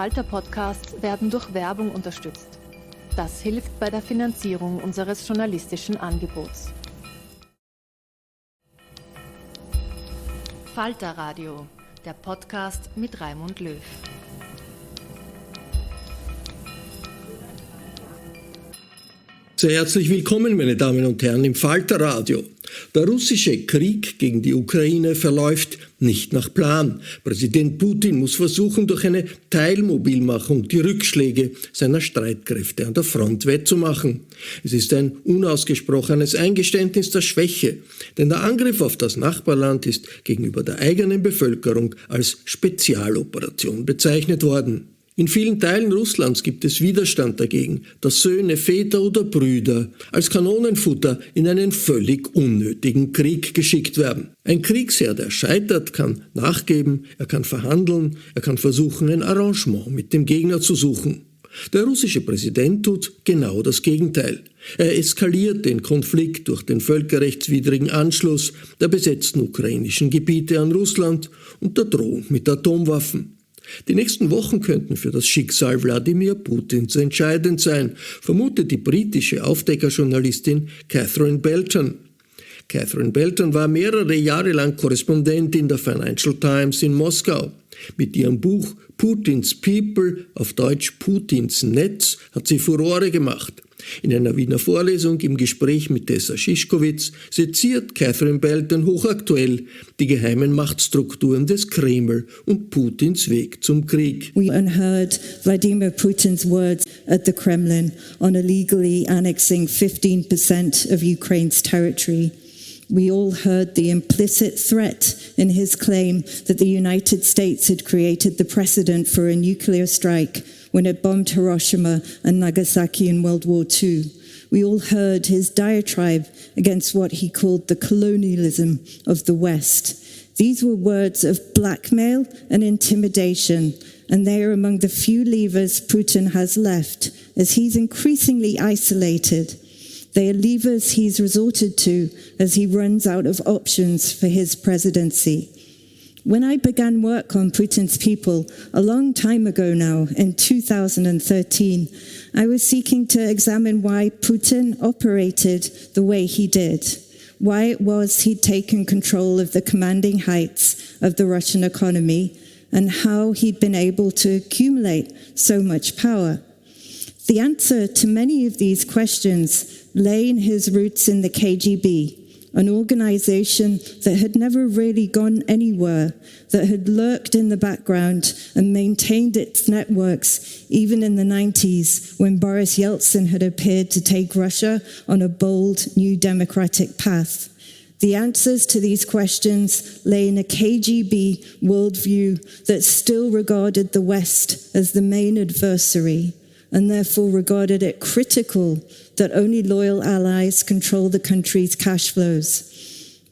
Falter-Podcasts werden durch Werbung unterstützt. Das hilft bei der Finanzierung unseres journalistischen Angebots. Falter Radio, der Podcast mit Raimund Löw. Sehr herzlich willkommen, meine Damen und Herren, im Falter Radio. Der russische Krieg gegen die Ukraine verläuft nicht nach Plan. Präsident Putin muss versuchen, durch eine Teilmobilmachung die Rückschläge seiner Streitkräfte an der Front wettzumachen. Es ist ein unausgesprochenes Eingeständnis der Schwäche, denn der Angriff auf das Nachbarland ist gegenüber der eigenen Bevölkerung als Spezialoperation bezeichnet worden. In vielen Teilen Russlands gibt es Widerstand dagegen, dass Söhne, Väter oder Brüder als Kanonenfutter in einen völlig unnötigen Krieg geschickt werden. Ein Kriegsherr, der scheitert, kann nachgeben, er kann verhandeln, er kann versuchen, ein Arrangement mit dem Gegner zu suchen. Der russische Präsident tut genau das Gegenteil. Er eskaliert den Konflikt durch den völkerrechtswidrigen Anschluss der besetzten ukrainischen Gebiete an Russland und der Drohung mit Atomwaffen. Die nächsten Wochen könnten für das Schicksal Wladimir Putins entscheidend sein, vermutet die britische Aufdeckerjournalistin Cathrine Belton. Cathrine Belton war mehrere Jahre lang Korrespondentin der Financial Times in Moskau. Mit ihrem Buch Putins People, auf Deutsch Putins Netz, hat sie Furore gemacht. In einer Wiener Vorlesung im Gespräch mit Tessa Szyszkowitz seziert Cathrine Belton hochaktuell die geheimen Machtstrukturen des Kreml und Putins Weg zum Krieg. We unheard Vladimir Putin's words at the Kremlin on illegally annexing 15% of Ukraine's territory. We all heard the implicit threat in his claim that the United States had created the precedent for a nuclear strike when it bombed Hiroshima and Nagasaki in World War II. We all heard his diatribe against what he called the colonialism of the West. These were words of blackmail and intimidation, and they are among the few levers Putin has left as he's increasingly isolated. They are levers he's resorted to as he runs out of options for his presidency. When I began work on Putin's People a long time ago now, in 2013, I was seeking to examine why Putin operated the way he did, why it was he'd taken control of the commanding heights of the Russian economy, and how he'd been able to accumulate so much power. The answer to many of these questions lay in his roots in the KGB, an organization that had never really gone anywhere, that had lurked in the background and maintained its networks even in the 90s when Boris Yeltsin had appeared to take Russia on a bold new democratic path. The answers to these questions lay in a KGB worldview that still regarded the West as the main adversary and therefore regarded it critical that only loyal allies control the country's cash flows.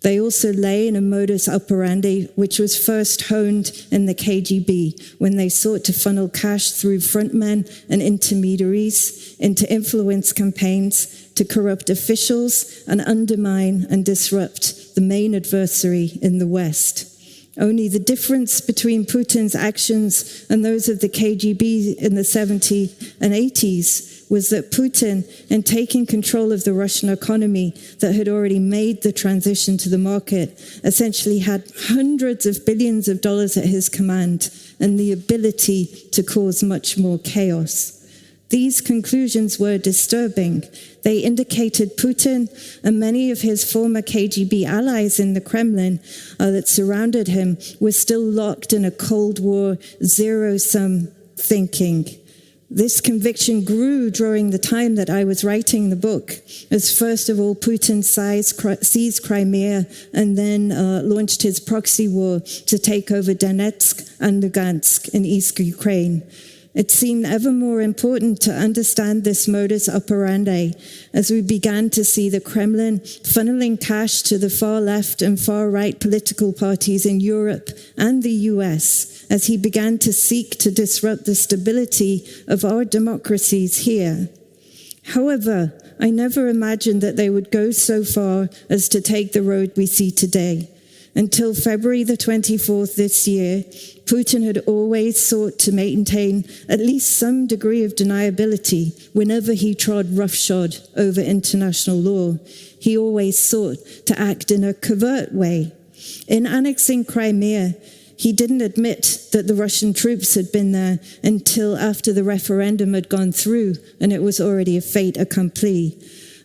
They also lay in a modus operandi which was first honed in the KGB when they sought to funnel cash through frontmen and intermediaries into influence campaigns to corrupt officials and undermine and disrupt the main adversary in the West. Only the difference between Putin's actions and those of the KGB in the 70s and 80s was that Putin, in taking control of the Russian economy that had already made the transition to the market, essentially had hundreds of billions of dollars at his command and the ability to cause much more chaos. These conclusions were disturbing. They indicated Putin and many of his former KGB allies in the Kremlin that surrounded him were still locked in a Cold War zero-sum thinking. This conviction grew during the time that I was writing the book, as first of all Putin seized Crimea and then launched his proxy war to take over Donetsk and Lugansk in East Ukraine. It seemed ever more important to understand this modus operandi as we began to see the Kremlin funneling cash to the far left and far right political parties in Europe and the US as he began to seek to disrupt the stability of our democracies here. However, I never imagined that they would go so far as to take the road we see today. Until February the 24th this year, Putin had always sought to maintain at least some degree of deniability whenever he trod roughshod over international law. He always sought to act in a covert way. In annexing Crimea, he didn't admit that the Russian troops had been there until after the referendum had gone through and it was already a fait accompli.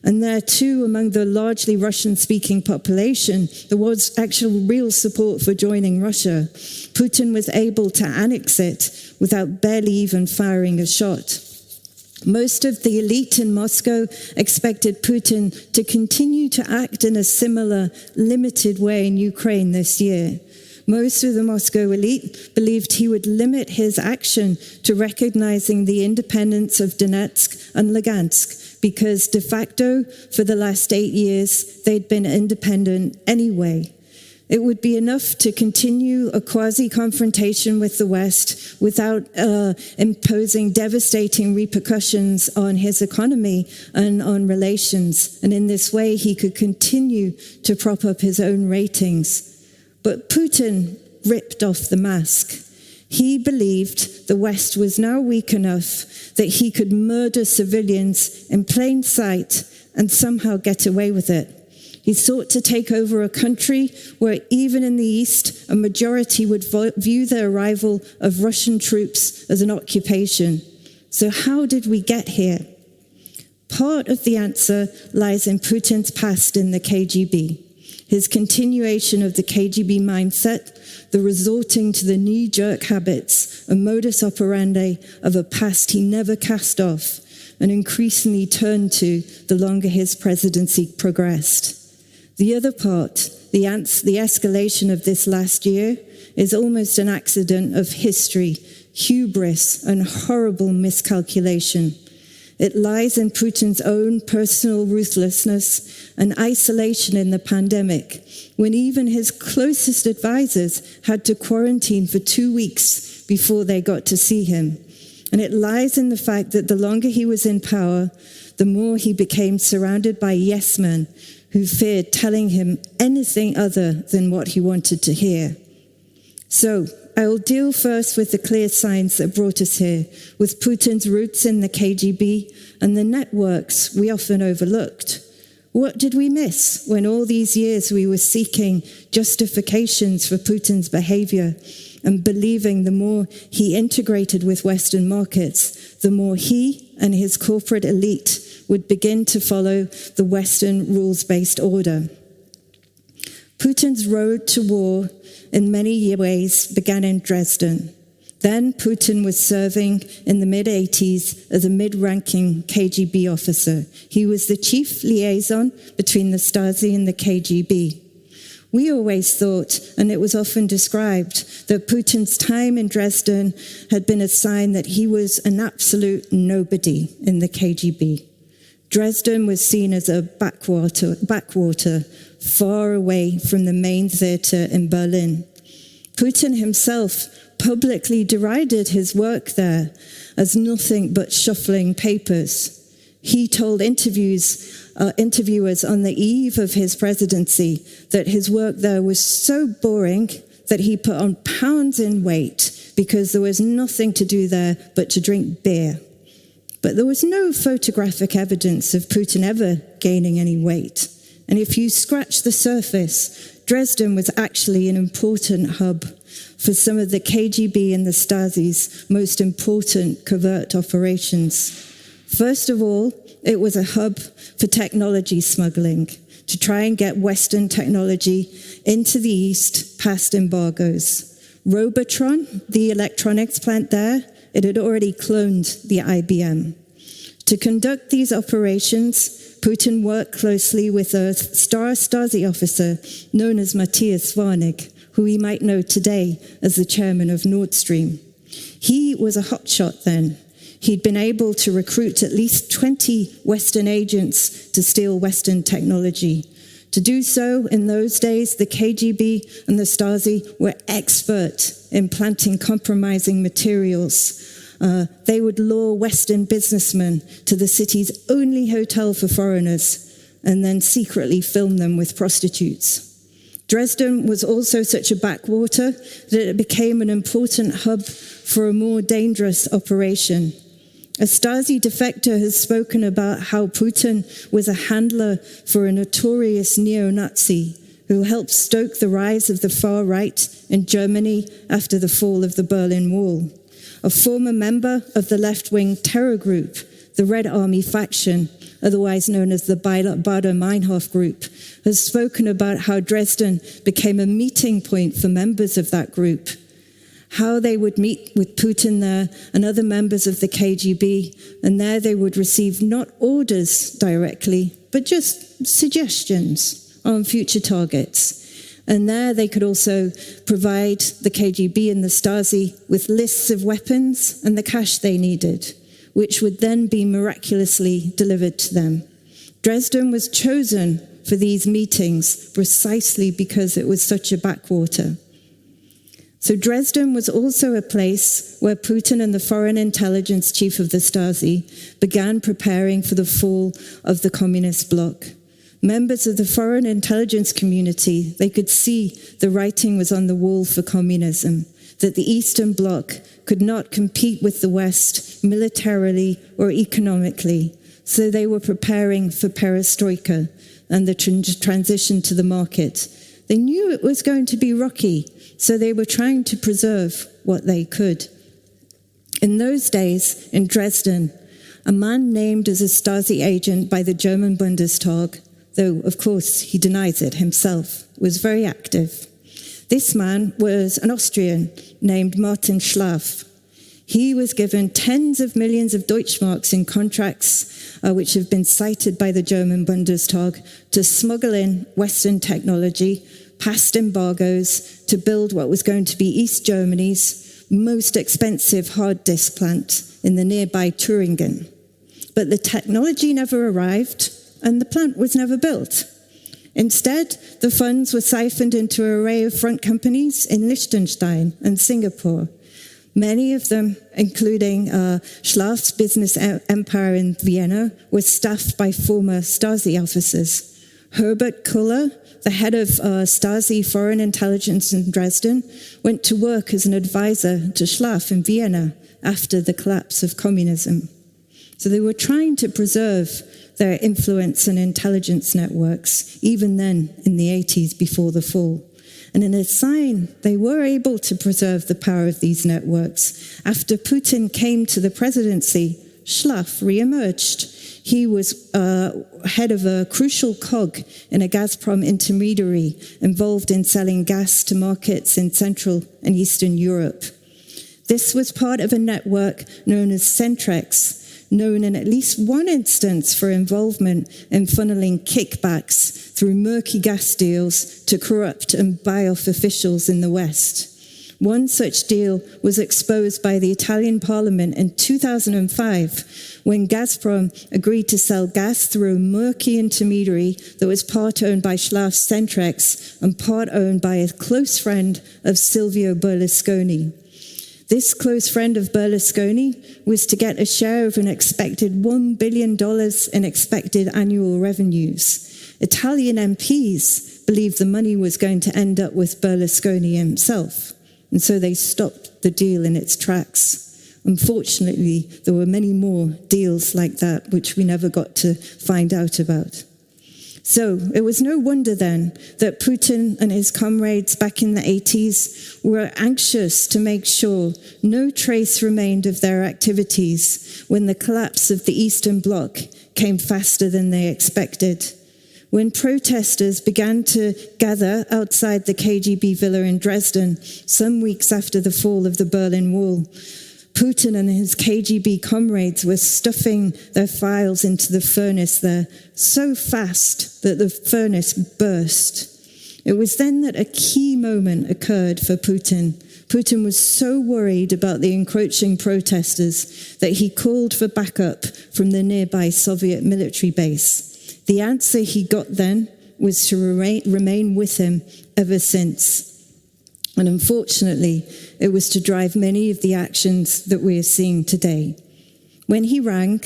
And there too, among the largely Russian-speaking population, there was actual real support for joining Russia. Putin was able to annex it without barely even firing a shot. Most of the elite in Moscow expected Putin to continue to act in a similar, limited way in Ukraine this year. Most of the Moscow elite believed he would limit his action to recognizing the independence of Donetsk and Lugansk, because de facto, for the last 8 years, they'd been independent anyway. It would be enough to continue a quasi-confrontation with the West without imposing devastating repercussions on his economy and on relations. And in this way, he could continue to prop up his own ratings. But Putin ripped off the mask. He believed the West was now weak enough that he could murder civilians in plain sight and somehow get away with it. He sought to take over a country where even in the East, a majority would view the arrival of Russian troops as an occupation. So how did we get here? Part of the answer lies in Putin's past in the KGB. His continuation of the KGB mindset, the resorting to the knee-jerk habits, a modus operandi of a past he never cast off, and increasingly turned to the longer his presidency progressed. The other part, the escalation of this last year, is almost an accident of history, hubris, and horrible miscalculation. It lies in Putin's own personal ruthlessness and isolation in the pandemic, when even his closest advisors had to quarantine for 2 weeks before they got to see him. And it lies in the fact that the longer he was in power, the more he became surrounded by yes men who feared telling him anything other than what he wanted to hear. So, I will deal first with the clear signs that brought us here, with Putin's roots in the KGB and the networks we often overlooked. What did we miss when all these years we were seeking justifications for Putin's behavior and believing the more he integrated with Western markets, the more he and his corporate elite would begin to follow the Western rules-based order? Putin's road to war in many ways began in Dresden. Then Putin was serving in the mid-80s as a mid-ranking KGB officer. He was the chief liaison between the Stasi and the KGB. We always thought, and it was often described, that Putin's time in Dresden had been a sign that he was an absolute nobody in the KGB. Dresden was seen as a backwater, far away from the main theater in Berlin. Putin himself publicly derided his work there as nothing but shuffling papers. He told interviewers on the eve of his presidency that his work there was so boring that he put on pounds in weight because there was nothing to do there but to drink beer. But there was no photographic evidence of Putin ever gaining any weight. And if you scratch the surface, Dresden was actually an important hub for some of the KGB and the Stasi's most important covert operations. First of all, it was a hub for technology smuggling, to try and get Western technology into the East past embargoes. Robotron, the electronics plant there, it had already cloned the IBM. To conduct these operations, Putin worked closely with a star Stasi officer known as Matthias Varnik, who we might know today as the chairman of Nord Stream. He was a hotshot then. He'd been able to recruit at least 20 Western agents to steal Western technology. To do so, in those days, the KGB and the Stasi were expert in planting compromising materials. They would lure Western businessmen to the city's only hotel for foreigners and then secretly film them with prostitutes. Dresden was also such a backwater that it became an important hub for a more dangerous operation. A Stasi defector has spoken about how Putin was a handler for a notorious neo-Nazi who helped stoke the rise of the far right in Germany after the fall of the Berlin Wall. A former member of the left-wing terror group, the Red Army faction, otherwise known as the Baader-Meinhof group, has spoken about how Dresden became a meeting point for members of that group, how they would meet with Putin there and other members of the KGB, and there they would receive not orders directly, but just suggestions on future targets. And there they could also provide the KGB and the Stasi with lists of weapons and the cash they needed, which would then be miraculously delivered to them. Dresden was chosen for these meetings precisely because it was such a backwater. So Dresden was also a place where Putin and the foreign intelligence chief of the Stasi began preparing for the fall of the communist bloc. Members of the foreign intelligence community, they could see the writing was on the wall for communism, that the Eastern Bloc could not compete with the West militarily or economically, so they were preparing for perestroika and the transition to the market. They knew it was going to be rocky, so they were trying to preserve what they could. In those days, in Dresden, a man named as a Stasi agent by the German Bundestag, though of course he denies it himself, was very active. This man was an Austrian named Martin Schlaf. He was given tens of millions of Deutschmarks in contracts, which have been cited by the German Bundestag, to smuggle in Western technology, past embargoes, to build what was going to be East Germany's most expensive hard disk plant in the nearby Thüringen. But the technology never arrived, and the plant was never built. Instead, the funds were siphoned into an array of front companies in Liechtenstein and Singapore. Many of them, including Schlaf's business empire in Vienna, were staffed by former Stasi officers. Herbert Kuller, the head of Stasi foreign intelligence in Dresden, went to work as an advisor to Schlaf in Vienna after the collapse of communism. So they were trying to preserve their influence and intelligence networks, even then in the 80s before the fall. And in a sign, they were able to preserve the power of these networks. After Putin came to the presidency, Schlaf re-emerged. He was head of a crucial cog in a Gazprom intermediary involved in selling gas to markets in Central and Eastern Europe. This was part of a network known as Centrex, known in at least one instance for involvement in funneling kickbacks through murky gas deals to corrupt and buy-off officials in the West. One such deal was exposed by the Italian parliament in 2005 when Gazprom agreed to sell gas through a murky intermediary that was part owned by Schlaf's Centrex and part owned by a close friend of Silvio Berlusconi. This close friend of Berlusconi was to get a share of an expected $1 billion in expected annual revenues. Italian MPs believed the money was going to end up with Berlusconi himself, and so they stopped the deal in its tracks. Unfortunately, there were many more deals like that which we never got to find out about. So it was no wonder then that Putin and his comrades back in the 80s were anxious to make sure no trace remained of their activities when the collapse of the Eastern Bloc came faster than they expected. When protesters began to gather outside the KGB villa in Dresden some weeks after the fall of the Berlin Wall, Putin and his KGB comrades were stuffing their files into the furnace there so fast that the furnace burst. It was then that a key moment occurred for Putin. Putin was so worried about the encroaching protesters that he called for backup from the nearby Soviet military base. The answer he got then was to remain with him ever since. And unfortunately, it was to drive many of the actions that we are seeing today. When he rang,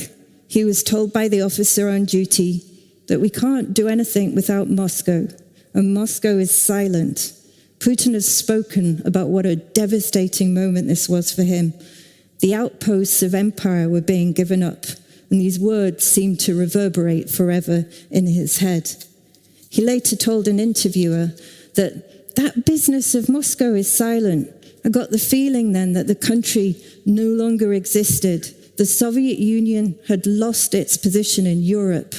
he was told by the officer on duty that we can't do anything without Moscow, and Moscow is silent. Putin has spoken about what a devastating moment this was for him. The outposts of empire were being given up, and these words seemed to reverberate forever in his head. He later told an interviewer that business of Moscow is silent. I got the feeling then that the country no longer existed. The Soviet Union had lost its position in Europe.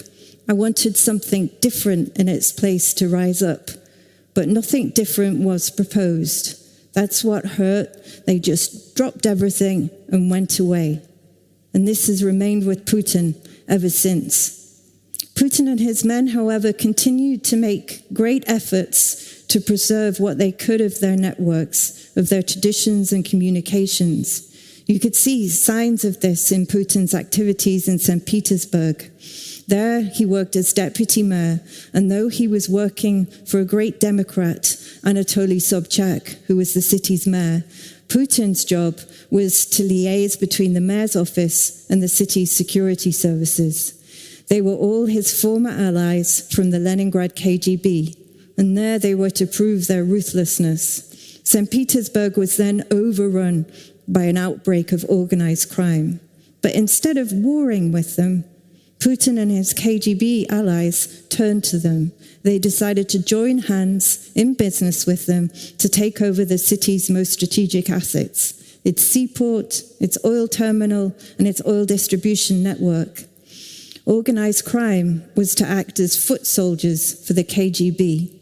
I wanted something different in its place to rise up. But nothing different was proposed. That's what hurt. They just dropped everything and went away. And this has remained with Putin ever since. Putin and his men, however, continued to make great efforts to preserve what they could of their networks, of their traditions and communications. You could see signs of this in Putin's activities in St. Petersburg. There, he worked as deputy mayor, and though he was working for a great Democrat, Anatoly Sobchak, who was the city's mayor, Putin's job was to liaise between the mayor's office and the city's security services. They were all his former allies from the Leningrad KGB, and there they were to prove their ruthlessness. St. Petersburg was then overrun by an outbreak of organized crime. But instead of warring with them, Putin and his KGB allies turned to them. They decided to join hands in business with them to take over the city's most strategic assets, its seaport, its oil terminal, and its oil distribution network. Organized crime was to act as foot soldiers for the KGB.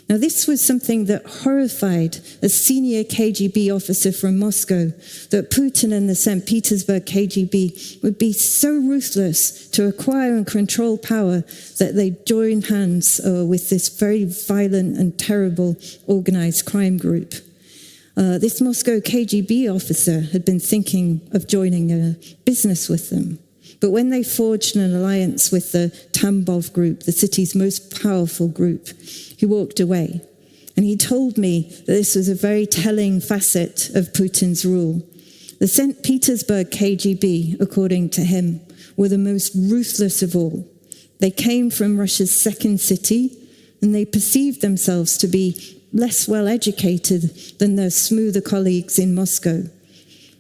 Now, this was something that horrified a senior KGB officer from Moscow, that Putin and the St. Petersburg KGB would be so ruthless to acquire and control power that they joined hands with this very violent and terrible organized crime group. This Moscow KGB officer had been thinking of joining a business with them. But when they forged an alliance with the Tambov group, the city's most powerful group, he walked away. And he told me that this was a very telling facet of Putin's rule. The St. Petersburg KGB, according to him, were the most ruthless of all. They came from Russia's second city, and they perceived themselves to be less well educated than their smoother colleagues in Moscow.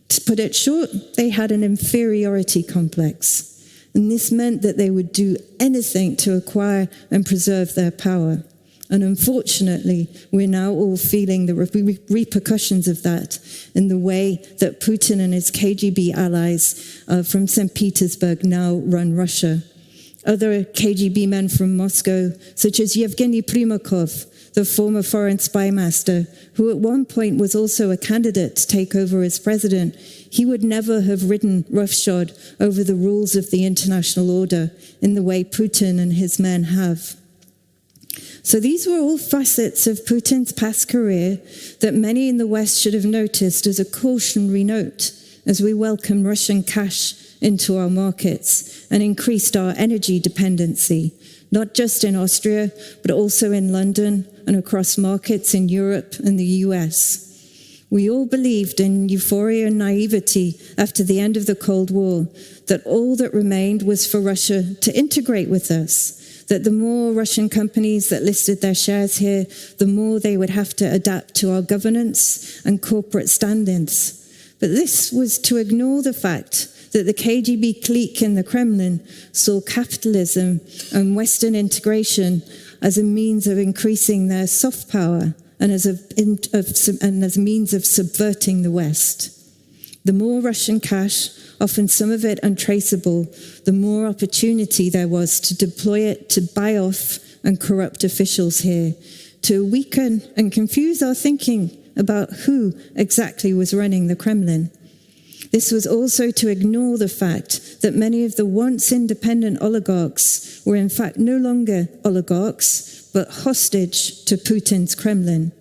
To put it short, they had an inferiority complex, and this meant that they would do anything to acquire and preserve their power. And unfortunately, we're now all feeling the repercussions of that in the way that Putin and his KGB allies from St. Petersburg now run Russia. Other KGB men from Moscow, such as Yevgeny Primakov, the former foreign spy master, who at one point was also a candidate to take over as president, he would never have ridden roughshod over the rules of the international order in the way Putin and his men have. So these were all facets of Putin's past career that many in the West should have noticed as a cautionary note as we welcome Russian cash into our markets and increased our energy dependency, not just in Austria, but also in London and across markets in Europe and the US. We all believed in euphoria and naivety after the end of the Cold War, that all that remained was for Russia to integrate with us, that the more Russian companies that listed their shares here, the more they would have to adapt to our governance and corporate standards. But this was to ignore the fact that the KGB clique in the Kremlin saw capitalism and Western integration as a means of increasing their soft power and as a means of subverting the West. The more Russian cash, often some of it untraceable, the more opportunity there was to deploy it to buy off and corrupt officials here, to weaken and confuse our thinking about who exactly was running the Kremlin. This was also to ignore the fact that many of the once independent oligarchs were in fact no longer oligarchs, but hostage to Putin's Kremlin.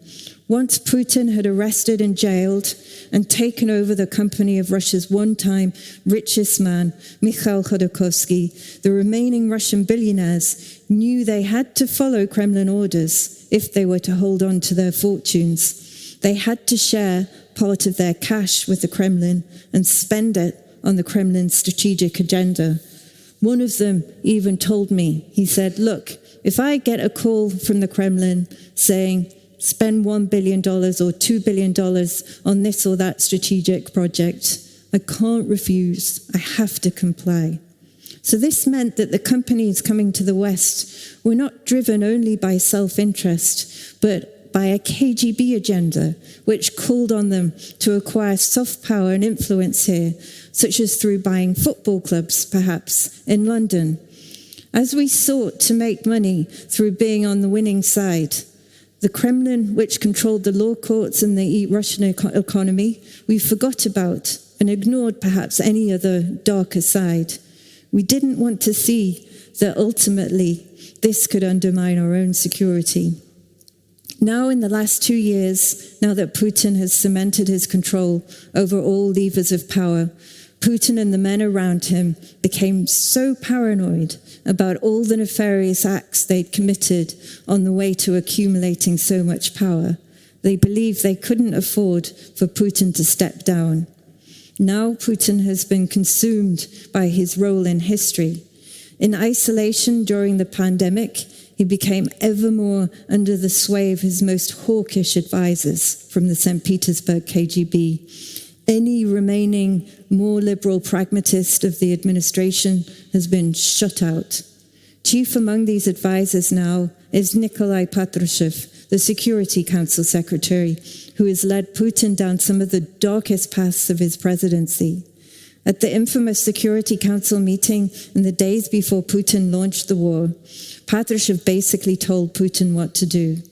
Once Putin had arrested and jailed and taken over the company of Russia's one-time richest man, Mikhail Khodorkovsky, the remaining Russian billionaires knew they had to follow Kremlin orders if they were to hold on to their fortunes. They had to share part of their cash with the Kremlin and spend it on the Kremlin's strategic agenda. One of them even told me, he said, "Look, If I get a call from the Kremlin saying, spend $1 billion or $2 billion on this or that strategic project, I can't refuse. I have to comply. So this meant that the companies coming to the West were not driven only by self-interest, but by a KGB agenda, which called on them to acquire soft power and influence here, such as through buying football clubs, perhaps, in London. As we sought to make money through being on the winning side, the Kremlin, which controlled the law courts and the Russian economy, we forgot about and ignored perhaps any other darker side. We didn't want to see that ultimately this could undermine our own security. Now, in the last 2 years, now that Putin has cemented his control over all levers of power, Putin and the men around him became so paranoid about all the nefarious acts they'd committed on the way to accumulating so much power. They believed they couldn't afford for Putin to step down. Now Putin has been consumed by his role in history. In isolation during the pandemic, he became ever more under the sway of his most hawkish advisors from the St. Petersburg KGB. Any remaining more liberal pragmatist of the administration has been shut out. Chief among these advisors now is Nikolai Patrushev, the Security Council Secretary, who has led Putin down some of the darkest paths of his presidency. At the infamous Security Council meeting in the days before Putin launched the war, Patrushev basically told Putin what to do.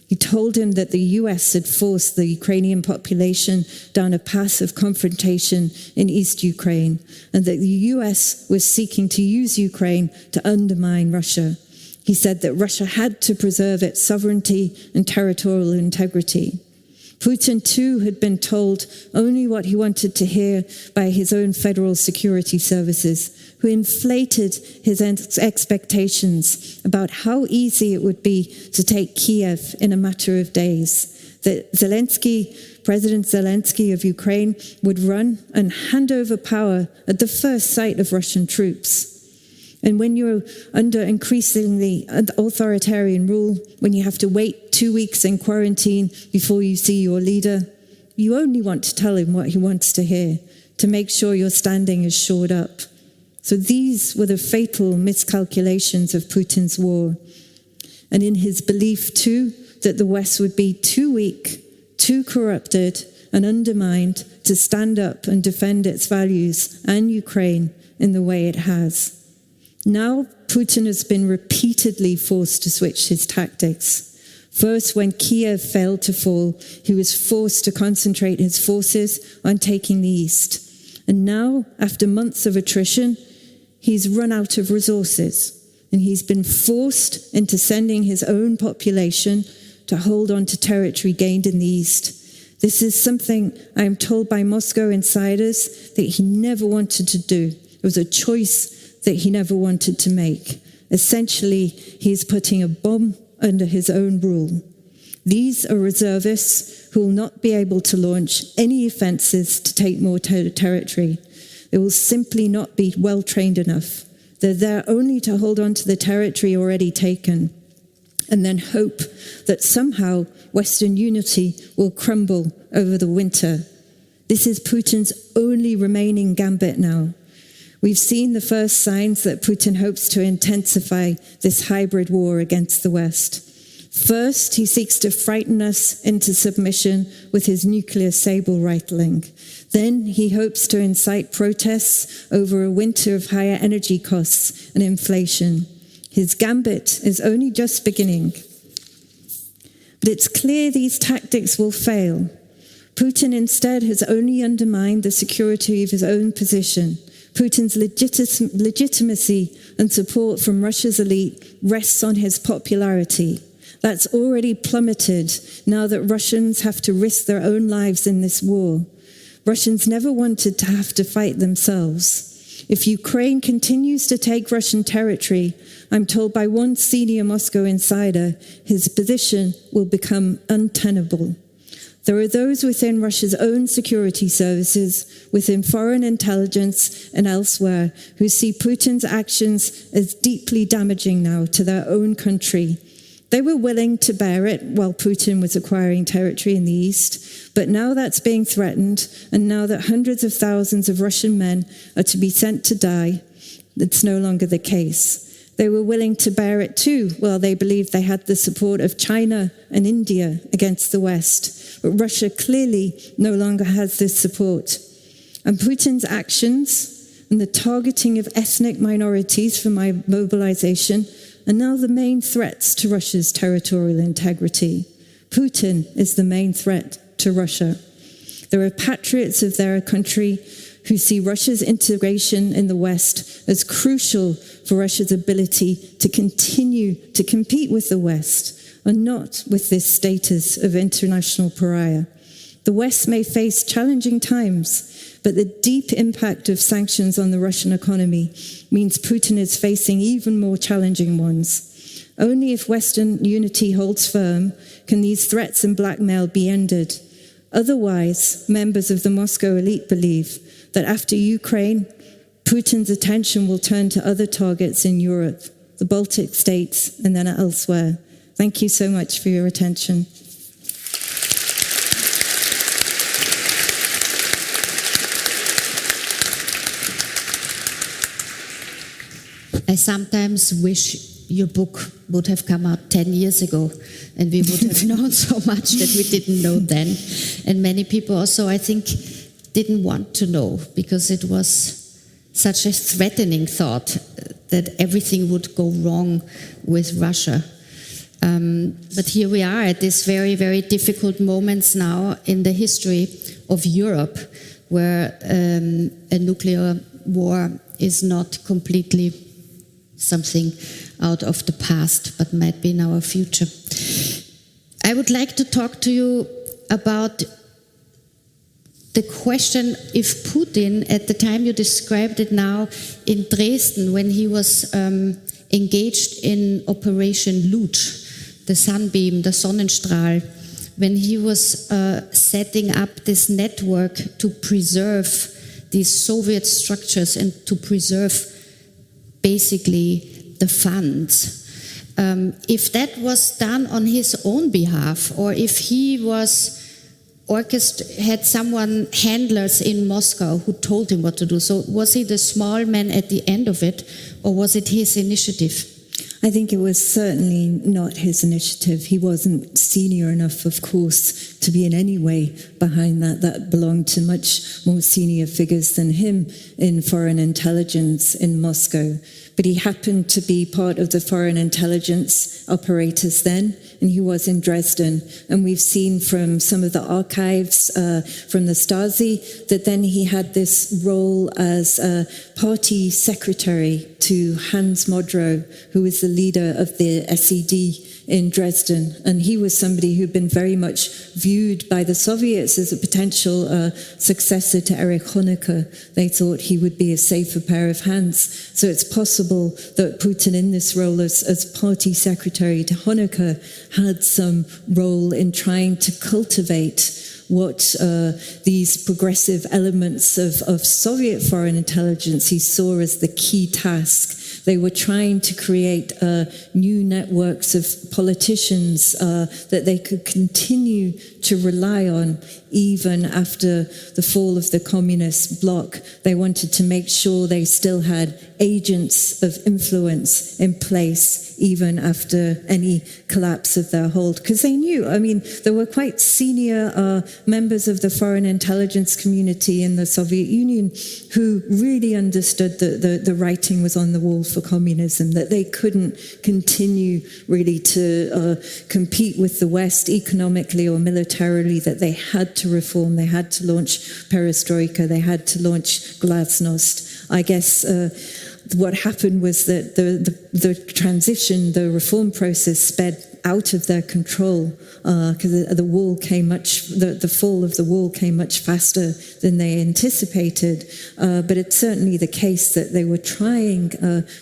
He told him that the US had forced the Ukrainian population down a path of confrontation in East Ukraine, and that the US was seeking to use Ukraine to undermine Russia. He said that Russia had to preserve its sovereignty and territorial integrity. Putin, too, had been told only what he wanted to hear by his own federal security services, who inflated his expectations about how easy it would be to take Kiev in a matter of days. That President Zelensky of Ukraine would run and hand over power at the first sight of Russian troops. And when you're under increasingly authoritarian rule, when you have to wait 2 weeks in quarantine before you see your leader, you only want to tell him what he wants to hear, to make sure your standing is shored up. So these were the fatal miscalculations of Putin's war. And in his belief, too, that the West would be too weak, too corrupted and undermined to stand up and defend its values and Ukraine in the way it has. Now, Putin has been repeatedly forced to switch his tactics. First, when Kiev failed to fall, he was forced to concentrate his forces on taking the east. And now, after months of attrition, he's run out of resources. And he's been forced into sending his own population to hold on to territory gained in the east. This is something I'm told by Moscow insiders that he never wanted to do. It was a choice that he never wanted to make. Essentially, he's putting a bomb under his own rule. These are reservists who will not be able to launch any offences to take more territory. They will simply not be well trained enough. They're there only to hold on to the territory already taken, and then hope that somehow Western unity will crumble over the winter. This is Putin's only remaining gambit now. We've seen the first signs that Putin hopes to intensify this hybrid war against the West. First, he seeks to frighten us into submission with his nuclear saber rattling. Then he hopes to incite protests over a winter of higher energy costs and inflation. His gambit is only just beginning. But it's clear these tactics will fail. Putin instead has only undermined the security of his own position. Putin's legitimacy and support from Russia's elite rests on his popularity. That's already plummeted now that Russians have to risk their own lives in this war. Russians never wanted to have to fight themselves. If Ukraine continues to take Russian territory, I'm told by one senior Moscow insider, his position will become untenable. There are those within Russia's own security services, within foreign intelligence and elsewhere, who see Putin's actions as deeply damaging now to their own country. They were willing to bear it while Putin was acquiring territory in the east, but now that's being threatened, and now that hundreds of thousands of Russian men are to be sent to die, it's no longer the case. They were willing to bear it too, while they believed they had the support of China and India against the West. But Russia clearly no longer has this support. And Putin's actions and the targeting of ethnic minorities for my mobilization are now the main threats to Russia's territorial integrity. Putin is the main threat to Russia. There are patriots of their country who see Russia's integration in the West as crucial for Russia's ability to continue to compete with the West, and not with this status of international pariah. The West may face challenging times, but the deep impact of sanctions on the Russian economy means Putin is facing even more challenging ones. Only if Western unity holds firm can these threats and blackmail be ended. Otherwise, members of the Moscow elite believe that after Ukraine, Putin's attention will turn to other targets in Europe, the Baltic states, and then elsewhere. Thank you so much for your attention. I sometimes wish your book would have come out 10 years ago, and we would have known so much that we didn't know then. And many people also, I think, didn't want to know, because it was such a threatening thought that everything would go wrong with Russia. But here we are at this very, very difficult moments now in the history of Europe, where a nuclear war is not completely something out of the past, but might be in our future. I would like to talk to you about the question if Putin, at the time you described it now in Dresden, when he was engaged in Operation Lutsch, the sunbeam, the Sonnenstrahl, when he was setting up this network to preserve these Soviet structures and to preserve basically the funds. If that was done on his own behalf, or if he was had someone, handlers in Moscow, who told him what to do. So was he the small man at the end of it, or was it his initiative? I think it was certainly not his initiative. He wasn't senior enough, of course, to be in any way behind that. That belonged to much more senior figures than him in foreign intelligence in Moscow. But he happened to be part of the foreign intelligence operators then, and he was in Dresden. And we've seen from some of the archives from the Stasi that then he had this role as a party secretary to Hans Modrow, who was the leader of the SED in Dresden. And he was somebody who'd been very much viewed by the Soviets as a potential successor to Erich Honecker. They thought he would be a safer pair of hands. So it's possible that Putin, in this role as party secretary to Honecker, had some role in trying to cultivate what these progressive elements of Soviet foreign intelligence he saw as the key task. They were trying to create new networks of politicians that they could continue to rely on even after the fall of the communist bloc. They wanted to make sure they still had agents of influence in place even after any collapse of their hold. Because they knew, I mean, there were quite senior members of the foreign intelligence community in the Soviet Union who really understood that the writing was on the wall for communism, that they couldn't continue really to compete with the West economically or militarily, that they had to reform, they had to launch perestroika, they had to launch glasnost. I guess what happened was that the transition, the reform process sped out of their control, because the fall of the wall came much faster than they anticipated. But it's certainly the case that they were trying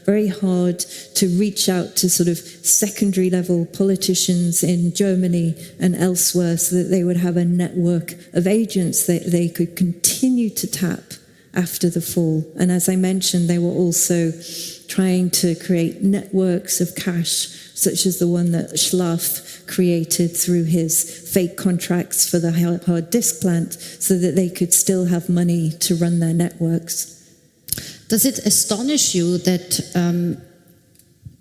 very hard to reach out to sort of secondary level politicians in Germany and elsewhere, so that they would have a network of agents that they could continue to tap after the fall. And as I mentioned, they were also trying to create networks of cash, such as the one that Schlaf created through his fake contracts for the hard disk plant, so that they could still have money to run their networks. Does it astonish you that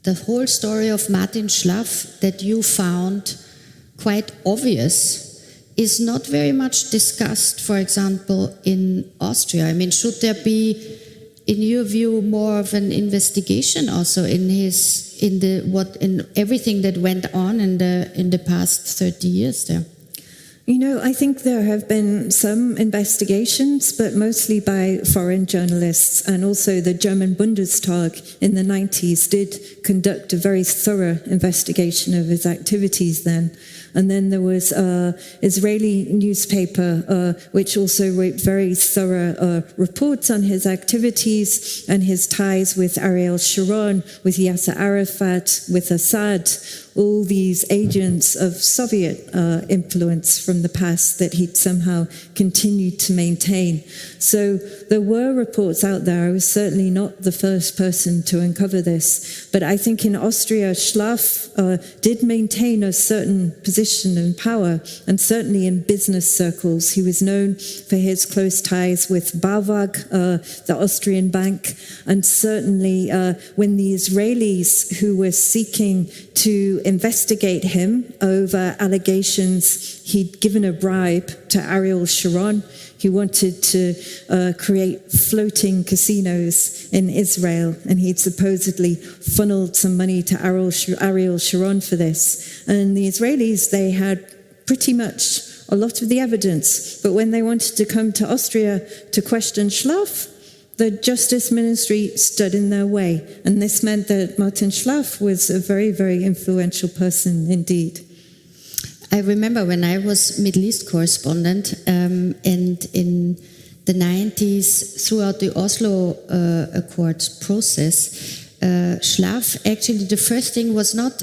the whole story of Martin Schlaf, that you found quite obvious, is not very much discussed, for example, in Austria? I mean, should there be, in your view, more of an investigation also in everything that went on in the past 30 years there? You know, I think there have been some investigations, but mostly by foreign journalists, and also the German Bundestag in the 90s did conduct a very thorough investigation of his activities then. And then there was an Israeli newspaper which also wrote very thorough reports on his activities and his ties with Ariel Sharon, with Yasser Arafat, with Assad, all these agents of Soviet influence from the past that he'd somehow continued to maintain. So there were reports out there. I was certainly not the first person to uncover this. But I think in Austria, Schlaf did maintain a certain position and power, and certainly in business circles. He was known for his close ties with BAWAG, the Austrian bank, and certainly when the Israelis who were seeking to investigate him over allegations he'd given a bribe to Ariel Sharon. He wanted to create floating casinos in Israel, and he'd supposedly funneled some money to Ariel Sharon for this. And the Israelis, they had pretty much a lot of the evidence. But when they wanted to come to Austria to question Schlaf, the Justice Ministry stood in their way. And this meant that Martin Schlaf was a very, very influential person indeed. I remember when I was Middle East correspondent, and in the 90s, throughout the Oslo Accord process, Schlaf, actually the first thing was not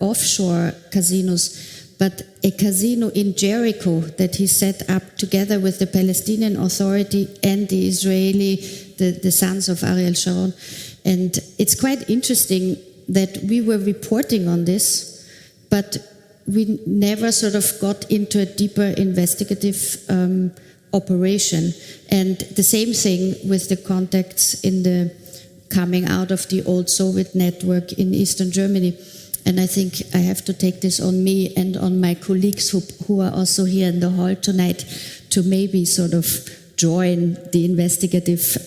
offshore casinos, but a casino in Jericho that he set up together with the Palestinian Authority and the Israeli, the sons of Ariel Sharon. And it's quite interesting that we were reporting on this, but we never sort of got into a deeper investigative operation. And the same thing with the contacts in the coming out of the old Soviet network in Eastern Germany. And I think I have to take this on me and on my colleagues who are also here in the hall tonight to maybe sort of join the investigative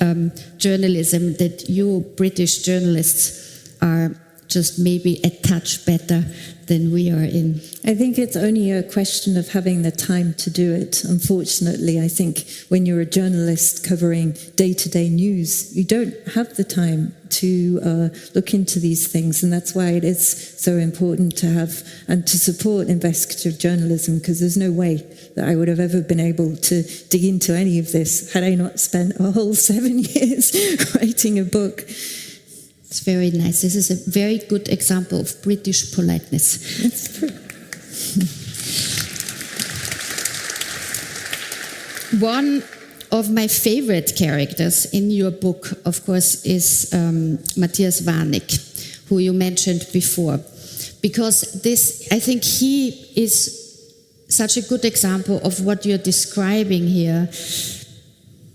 journalism that you British journalists are just maybe a touch better than we are in. I think it's only a question of having the time to do it. Unfortunately, I think when you're a journalist covering day-to-day news, you don't have the time to look into these things, and that's why it is so important to have and to support investigative journalism, because there's no way that I would have ever been able to dig into any of this had I not spent a whole 7 years writing a book. It's very nice. This is a very good example of British politeness. That's true. One of my favorite characters in your book, of course, is Matthias Varnik, who you mentioned before. Because this, I think he is such a good example of what you're describing here.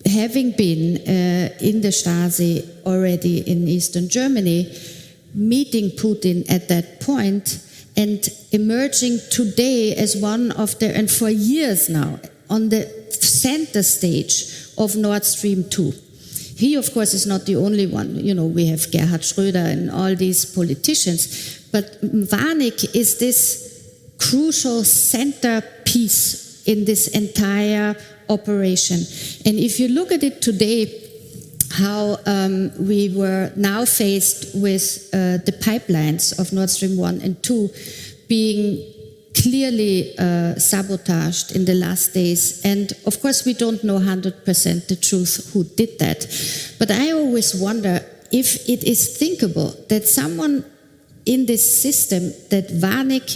Having been in the Stasi already in Eastern Germany, meeting Putin at that point, and emerging today as one of the, and for years now, on the center stage of Nord Stream 2. He, of course, is not the only one. You know, we have Gerhard Schröder and all these politicians, but Varnik is this crucial centerpiece in this entire operation. And if you look at it today, how we were now faced with the pipelines of Nord Stream 1 and 2, being clearly sabotaged in the last days. And of course, we don't know 100% the truth who did that. But I always wonder if it is thinkable that someone in this system that Varnik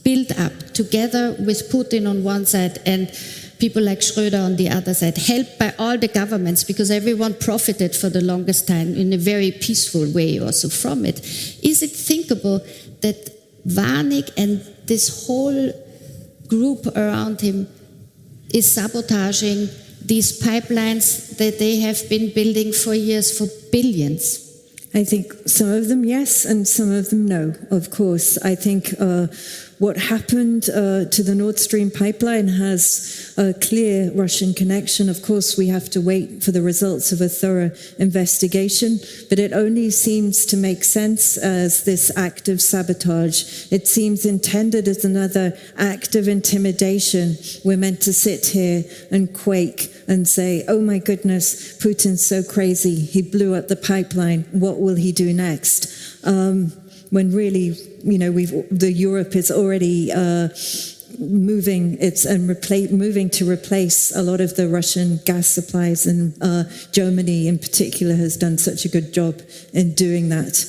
built up together with Putin on one side and people like Schröder on the other side, helped by all the governments, because everyone profited for the longest time in a very peaceful way also from it. Is it thinkable that Varnik and this whole group around him is sabotaging these pipelines that they have been building for years for billions? I think some of them yes, and some of them no, of course. I think what happened to the Nord Stream pipeline has a clear Russian connection. Of course, we have to wait for the results of a thorough investigation, but it only seems to make sense as this act of sabotage. It seems intended as another act of intimidation. We're meant to sit here and quake and say, oh my goodness, Putin's so crazy, he blew up the pipeline, what will he do next? When really, you know, Europe is already moving to replace a lot of the Russian gas supplies, and Germany in particular has done such a good job in doing that.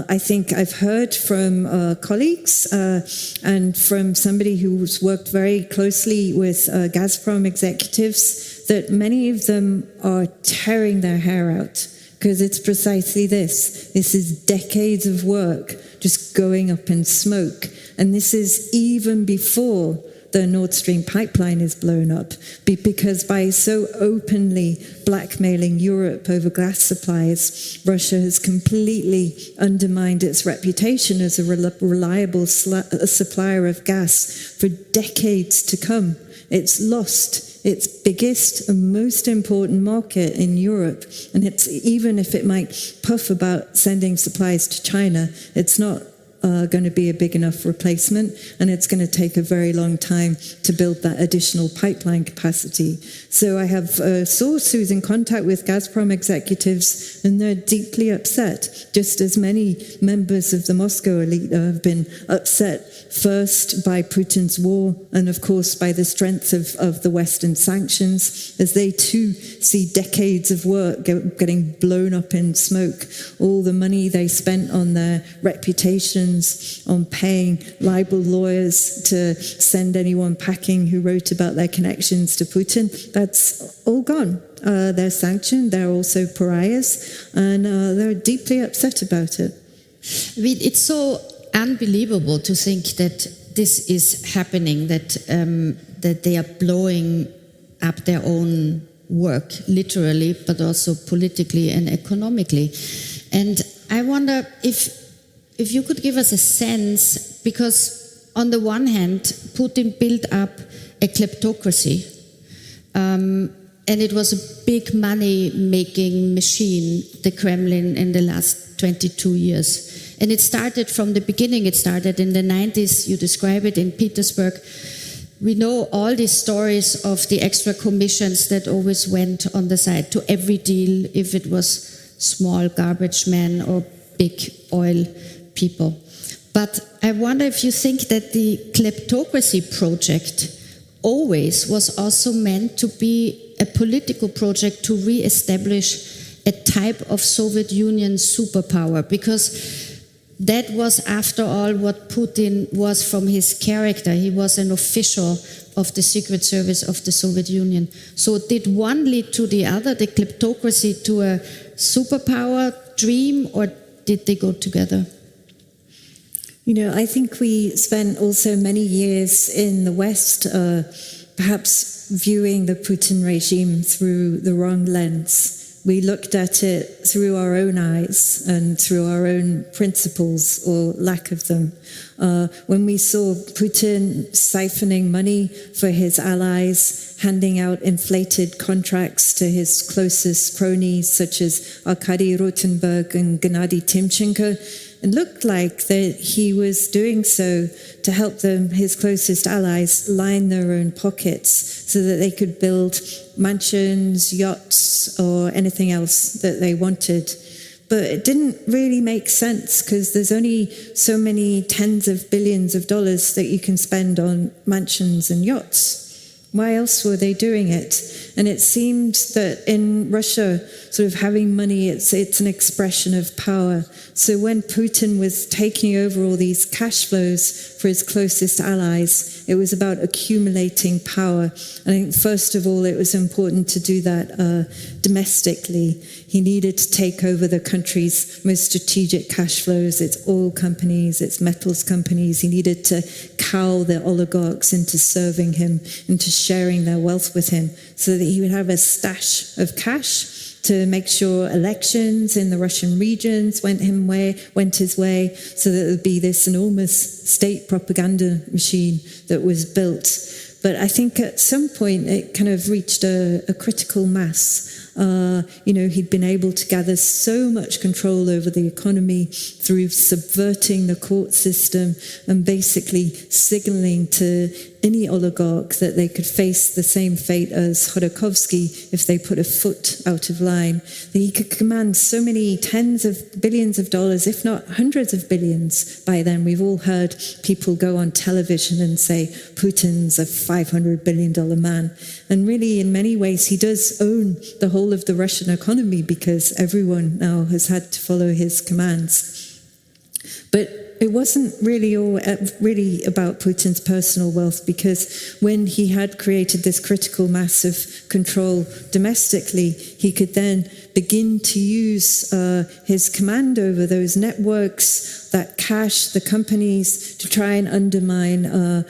I think I've heard from colleagues and from somebody who's worked very closely with Gazprom executives that many of them are tearing their hair out, because it's precisely this. This is decades of work just going up in smoke. And this is even before the Nord Stream pipeline is blown up, because by so openly blackmailing Europe over gas supplies, Russia has completely undermined its reputation as a reliable supplier of gas for decades to come. It's lost its biggest and most important market in Europe, and it's, even if it might puff about sending supplies to China, it's not going to be a big enough replacement, and it's going to take a very long time to build that additional pipeline capacity. So I have a source who's in contact with Gazprom executives, and they're deeply upset, just as many members of the Moscow elite have been upset, first by Putin's war, and of course by the strength of the Western sanctions, as they too see decades of work getting blown up in smoke. All the money they spent on their reputations, on paying libel lawyers to send anyone packing who wrote about their connections to Putin, that's all gone. They're sanctioned, they're also pariahs, and they're deeply upset about it. It's so unbelievable to think that this is happening, that they are blowing up their own work, literally, but also politically and economically. And I wonder if you could give us a sense, because on the one hand, Putin built up a kleptocracy, and it was a big money-making machine, the Kremlin, in the last 22 years. And it started from the beginning. It started in the 90s. You describe it in Petersburg. We know all these stories of the extra commissions that always went on the side to every deal, if it was small garbage men or big oil people. But I wonder if you think that the kleptocracy project always was also meant to be a political project to re-establish a type of Soviet Union superpower, because that was, after all, what Putin was from his character. He was an official of the Secret Service of the Soviet Union. So did one lead to the other, the kleptocracy to a superpower dream, or did they go together? You know, I think we spent also many years in the West perhaps viewing the Putin regime through the wrong lens. We looked at it through our own eyes and through our own principles or lack of them. When we saw Putin siphoning money for his allies, handing out inflated contracts to his closest cronies such as Arkady Rotenberg and Gennady Timchenko, it looked like that he was doing so to help them, his closest allies, line their own pockets so that they could build mansions, yachts, or anything else that they wanted. But it didn't really make sense because there's only so many tens of billions of dollars that you can spend on mansions and yachts. Why else were they doing it? And it seemed that in Russia, sort of having money, it's an expression of power. So when Putin was taking over all these cash flows for his closest allies, it was about accumulating power. And I think first of all, it was important to do that domestically. He needed to take over the country's most strategic cash flows, its oil companies, its metals companies. He needed to cow the oligarchs into serving him, into sharing their wealth with him, so that he would have a stash of cash to make sure elections in the Russian regions went his way, so that there would be this enormous state propaganda machine that was built. But I think at some point it kind of reached a critical mass. He'd been able to gather so much control over the economy through subverting the court system and basically signaling to any oligarch that they could face the same fate as Khodorkovsky if they put a foot out of line. That he could command so many tens of billions of dollars, if not hundreds of billions by then. We've all heard people go on television and say, Putin's a $500 billion man. And really, in many ways, he does own the whole of the Russian economy because everyone now has had to follow his commands. But it wasn't really about Putin's personal wealth, because when he had created this critical mass of control domestically, he could then begin to use his command over those networks, that cash, the companies, to try and undermine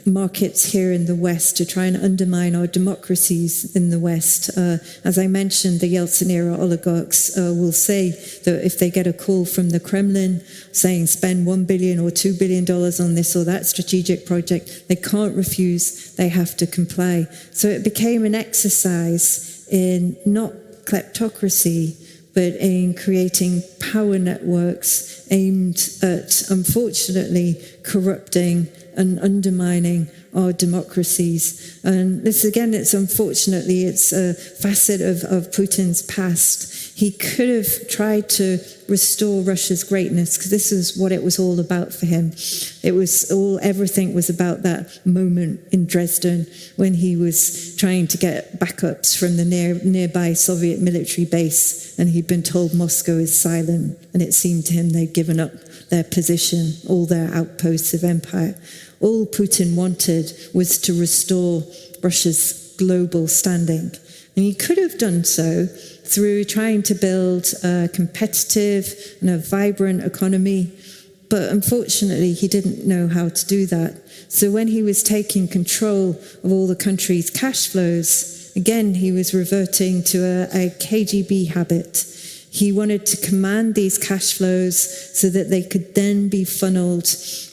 markets here in the West, to try and undermine our democracies in the West. As I mentioned, the Yeltsin-era oligarchs will say that if they get a call from the Kremlin saying spend $1 billion or $2 billion on this or that strategic project, they can't refuse, they have to comply. So it became an exercise in not kleptocracy, but in creating power networks aimed at, unfortunately, corrupting and undermining our democracies. And this, again, it's a facet of Putin's past. He could have tried to restore Russia's greatness, because this is what it was all about for him. Everything was about that moment in Dresden when he was trying to get backups from the nearby Soviet military base, and he'd been told Moscow is silent, and it seemed to him they'd given up their position, all their outposts of empire. All Putin wanted was to restore Russia's global standing. And he could have done so through trying to build a competitive and a vibrant economy. But unfortunately, he didn't know how to do that. So when he was taking control of all the country's cash flows, again, he was reverting to a KGB habit. He wanted to command these cash flows so that they could then be funneled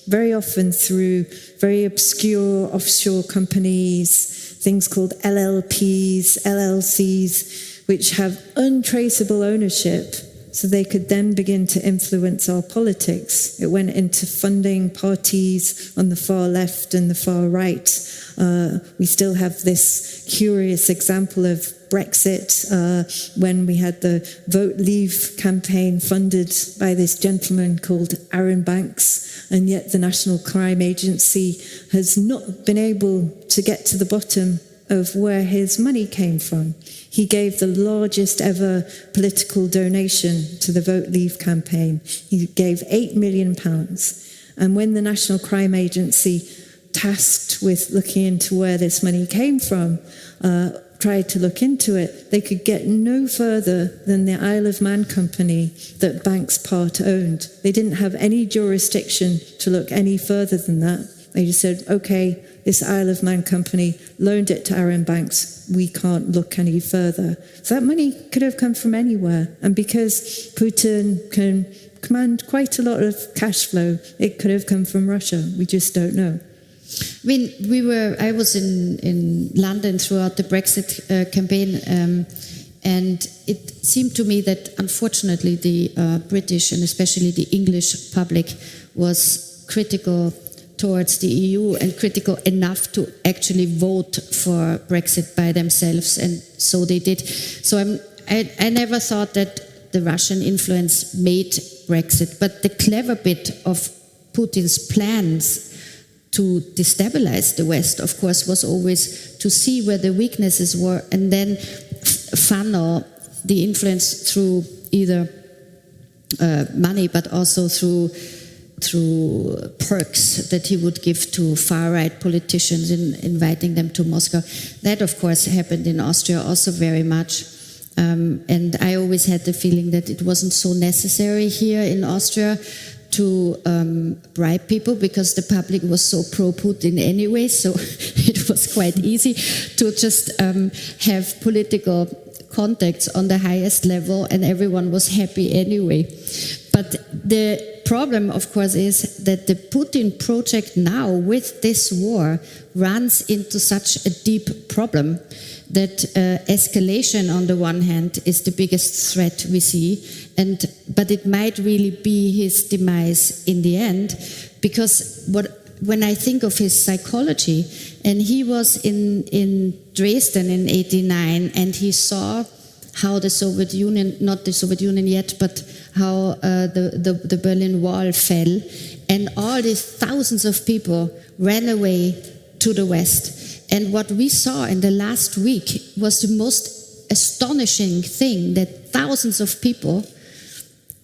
very often through very obscure offshore companies, things called LLPs, LLCs, which have untraceable ownership, so they could then begin to influence our politics. It went into funding parties on the far left and the far right. We still have this curious example of Brexit, when we had the Vote Leave campaign funded by this gentleman called Aaron Banks, and yet the National Crime Agency has not been able to get to the bottom of where his money came from. He gave the largest ever political donation to the Vote Leave campaign. He gave £8 million. And when the National Crime Agency, tasked with looking into where this money came from, tried to look into it, they could get no further than the Isle of Man company that Banks part owned. They didn't have any jurisdiction to look any further than that. They just said, okay, this Isle of Man company loaned it to Aaron Banks. We can't look any further. So that money could have come from anywhere. And because Putin can command quite a lot of cash flow, it could have come from Russia. We just don't know. I mean, I was in London throughout the Brexit campaign, and it seemed to me that unfortunately the British and especially the English public was critical towards the EU and critical enough to actually vote for Brexit by themselves, and so they did. So I never thought that the Russian influence made Brexit. But the clever bit of Putin's plans to destabilize the West, of course, was always to see where the weaknesses were and then funnel the influence through either money, but also through perks that he would give to far-right politicians in inviting them to Moscow. That, of course, happened in Austria also very much. And I always had the feeling that it wasn't so necessary here in Austria to bribe people because the public was so pro-Putin anyway, so it was quite easy to just have political contacts on the highest level and everyone was happy anyway. But the problem, of course, is that the Putin project now with this war runs into such a deep problem that escalation on the one hand is the biggest threat we see, but it might really be his demise in the end, because when I think of his psychology, and he was in Dresden in '89, and he saw how the Soviet Union, not the Soviet Union yet, but how the Berlin Wall fell, and all these thousands of people ran away to the West. And what we saw in the last week was the most astonishing thing, that thousands of people,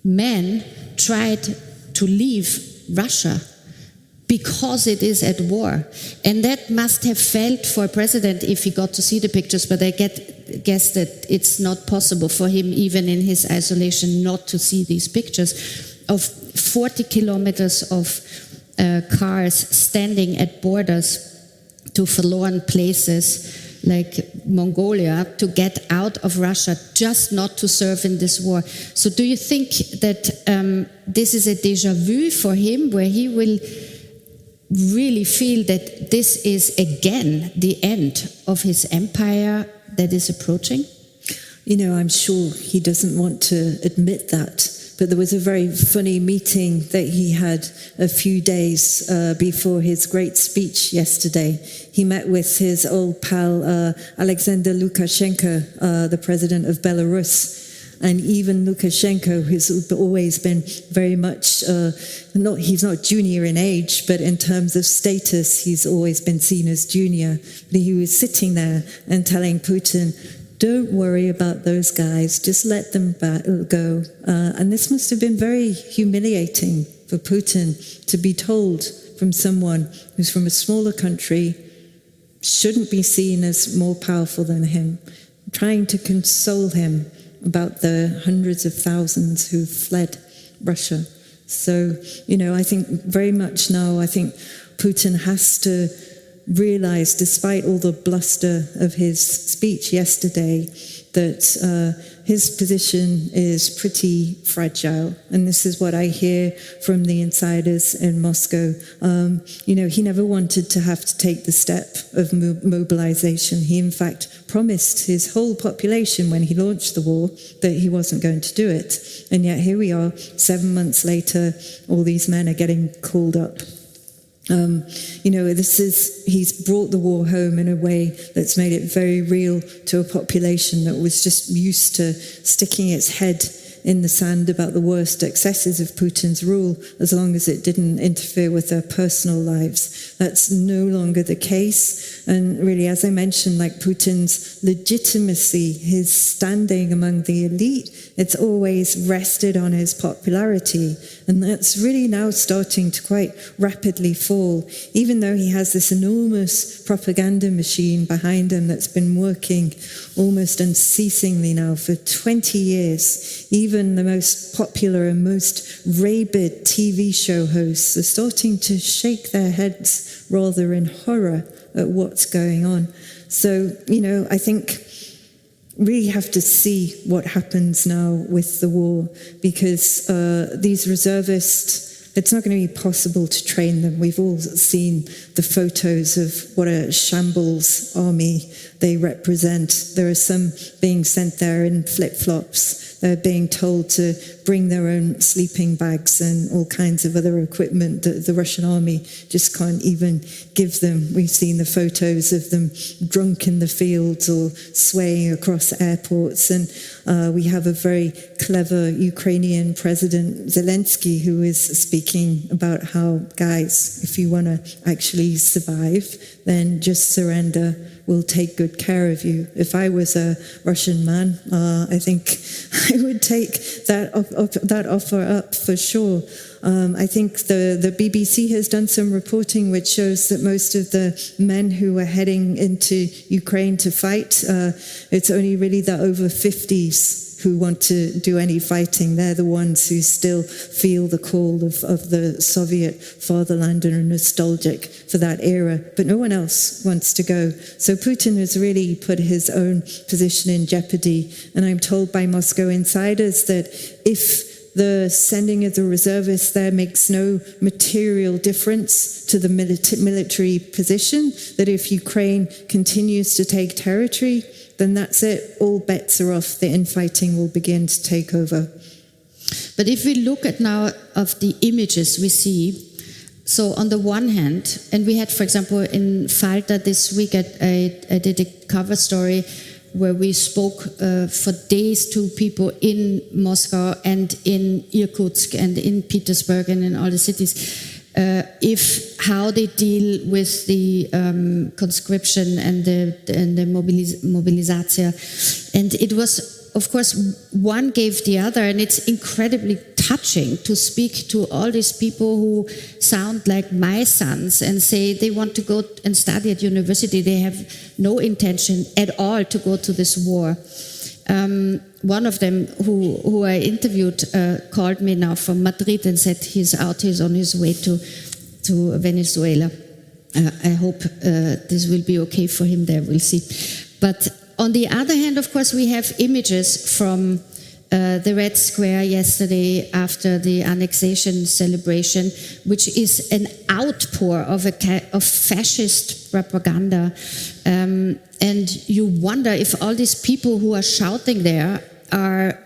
men, tried to leave Russia because it is at war. And that must have felt for a president if he got to see the pictures, but I guess that it's not possible for him, even in his isolation, not to see these pictures of 40 kilometers of cars standing at borders to forlorn places like Mongolia to get out of Russia, just not to serve in this war. So do you think that this is a déjà vu for him, where he will really feel that this is again the end of his empire that is approaching? You know, I'm sure he doesn't want to admit that, but there was a very funny meeting that he had a few days before his great speech yesterday. He met with his old pal Alexander Lukashenko, the president of Belarus. And even Lukashenko, who's always been very much, he's not junior in age, but in terms of status, he's always been seen as junior. But he was sitting there and telling Putin, don't worry about those guys, just let them go. And this must have been very humiliating for Putin to be told from someone who's from a smaller country, shouldn't be seen as more powerful than him, trying to console him about the hundreds of thousands who fled Russia. So, you know, I think very much now, I think Putin has to realize, despite all the bluster of his speech yesterday, that his position is pretty fragile. And this is what I hear from the insiders in Moscow. You know, he never wanted to have to take the step of mobilization. He, in fact, promised his whole population when he launched the war that he wasn't going to do it. And yet here we are, 7 months later, all these men are getting called up. You know, he's brought the war home in a way that's made it very real to a population that was just used to sticking its head in the sand about the worst excesses of Putin's rule, as long as it didn't interfere with their personal lives. That's no longer the case. And really, as I mentioned, like Putin's legitimacy, his standing among the elite, it's always rested on his popularity. And that's really now starting to quite rapidly fall, even though he has this enormous propaganda machine behind him that's been working almost unceasingly now for 20 years. Even the most popular and most rabid TV show hosts are starting to shake their heads rather in horror at what's going on. So, you know, I think really have to see what happens now with the war, because these reservist It's not going to be possible to train them. We've all seen the photos of what a shambles army they represent. There are some being sent there in flip-flops. They're being told to bring their own sleeping bags and all kinds of other equipment that the Russian army just can't even give them. We've seen the photos of them drunk in the fields or swaying across airports. And we have a very clever Ukrainian President Zelensky who is speaking about how, guys, if you want to actually survive, then just surrender. We'll take good care of you. If I was a Russian man, I think I would take that offer up for sure. I think the BBC has done some reporting which shows that most of the men who are heading into Ukraine to fight, it's only really the over 50s who want to do any fighting. They're the ones who still feel the call of the Soviet fatherland and are nostalgic for that era, but no one else wants to go. So Putin has really put his own position in jeopardy, and I'm told by Moscow insiders that if the sending of the reservists there makes no material difference to the military position, that if Ukraine continues to take territory, then that's it. All bets are off. The infighting will begin to take over. But if we look at now of the images we see, so on the one hand, and we had, for example, in Falter this week, I did a cover story where we spoke for days to people in Moscow and in Irkutsk and in Petersburg and in all the cities, how they deal with the conscription and the mobilization. And it was, of course, one gave the other, and it's incredibly touching to speak to all these people who sound like my sons and say they want to go and study at university. They have no intention at all to go to this war. One of them who I interviewed called me now from Madrid and said he's on his way to Venezuela. I hope this will be okay for him there, we'll see. But on the other hand, of course, we have images from the Red Square yesterday after the annexation celebration, which is an outpour of fascist propaganda. And you wonder if all these people who are shouting there are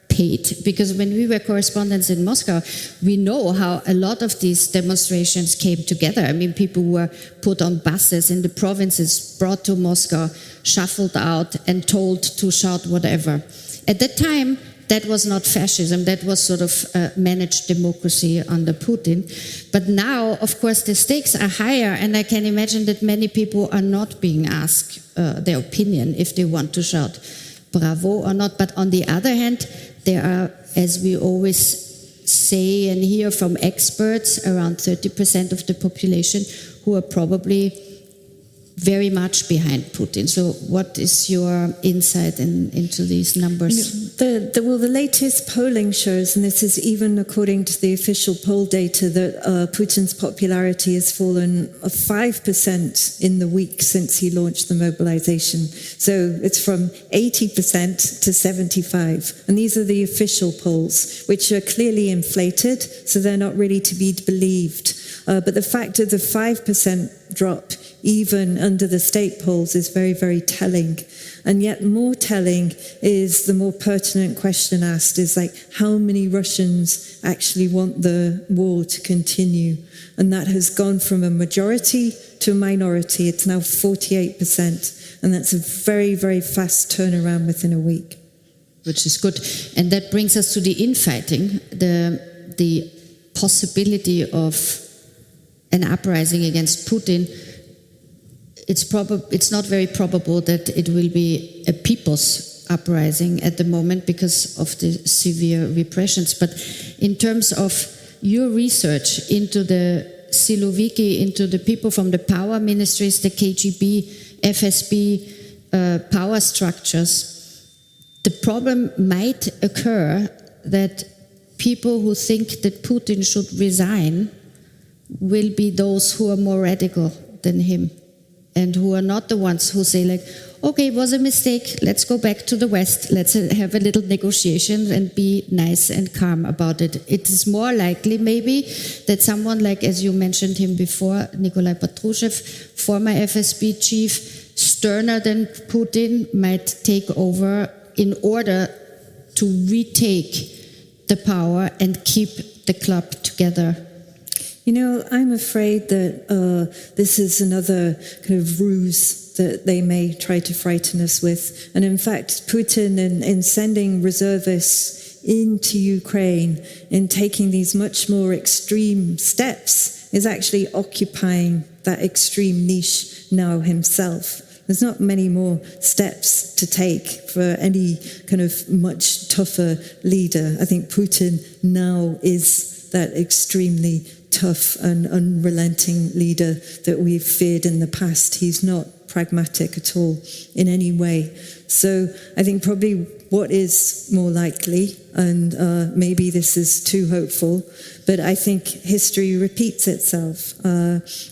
paid. Because when we were correspondents in Moscow, we know how a lot of these demonstrations came together. I mean, people were put on buses in the provinces, brought to Moscow, shuffled out and told to shout whatever. At that time, that was not fascism, that was sort of managed democracy under Putin. But now, of course, the stakes are higher, and I can imagine that many people are not being asked their opinion if they want to shout bravo or not. But on the other hand, there are, as we always say and hear from experts, around 30% of the population who are probably very much behind Putin. So what is your insight into these numbers? The latest polling shows, and this is even according to the official poll data, that Putin's popularity has fallen 5% in the week since he launched the mobilization. So it's from 80% to 75%. And these are the official polls, which are clearly inflated, so they're not really to be believed. But the fact of the 5% drop, even under the state polls, is very, very telling. And yet more telling is the more pertinent question asked is like, how many Russians actually want the war to continue? And that has gone from a majority to a minority. It's now 48%. And that's a very, very fast turnaround within a week. Which is good. And that brings us to the infighting, the possibility of an uprising against Putin. It's not very probable that it will be a people's uprising at the moment because of the severe repressions. But in terms of your research into the Siloviki, into the people from the power ministries, the KGB, FSB, power structures, the problem might occur that people who think that Putin should resign will be those who are more radical than him, and who are not the ones who say like, okay, it was a mistake, let's go back to the West, let's have a little negotiation and be nice and calm about it. It is more likely maybe that someone like, as you mentioned him before, Nikolai Patrushev, former FSB chief, sterner than Putin, might take over in order to retake the power and keep the club together. You know, I'm afraid that this is another kind of ruse that they may try to frighten us with. And in fact, Putin, in sending reservists into Ukraine, in taking these much more extreme steps, is actually occupying that extreme niche now himself. There's not many more steps to take for any kind of much tougher leader. I think Putin now is that extremely tough and unrelenting leader that we've feared in the past. He's not pragmatic at all in any way. So I think probably what is more likely, and maybe this is too hopeful, but I think history repeats itself.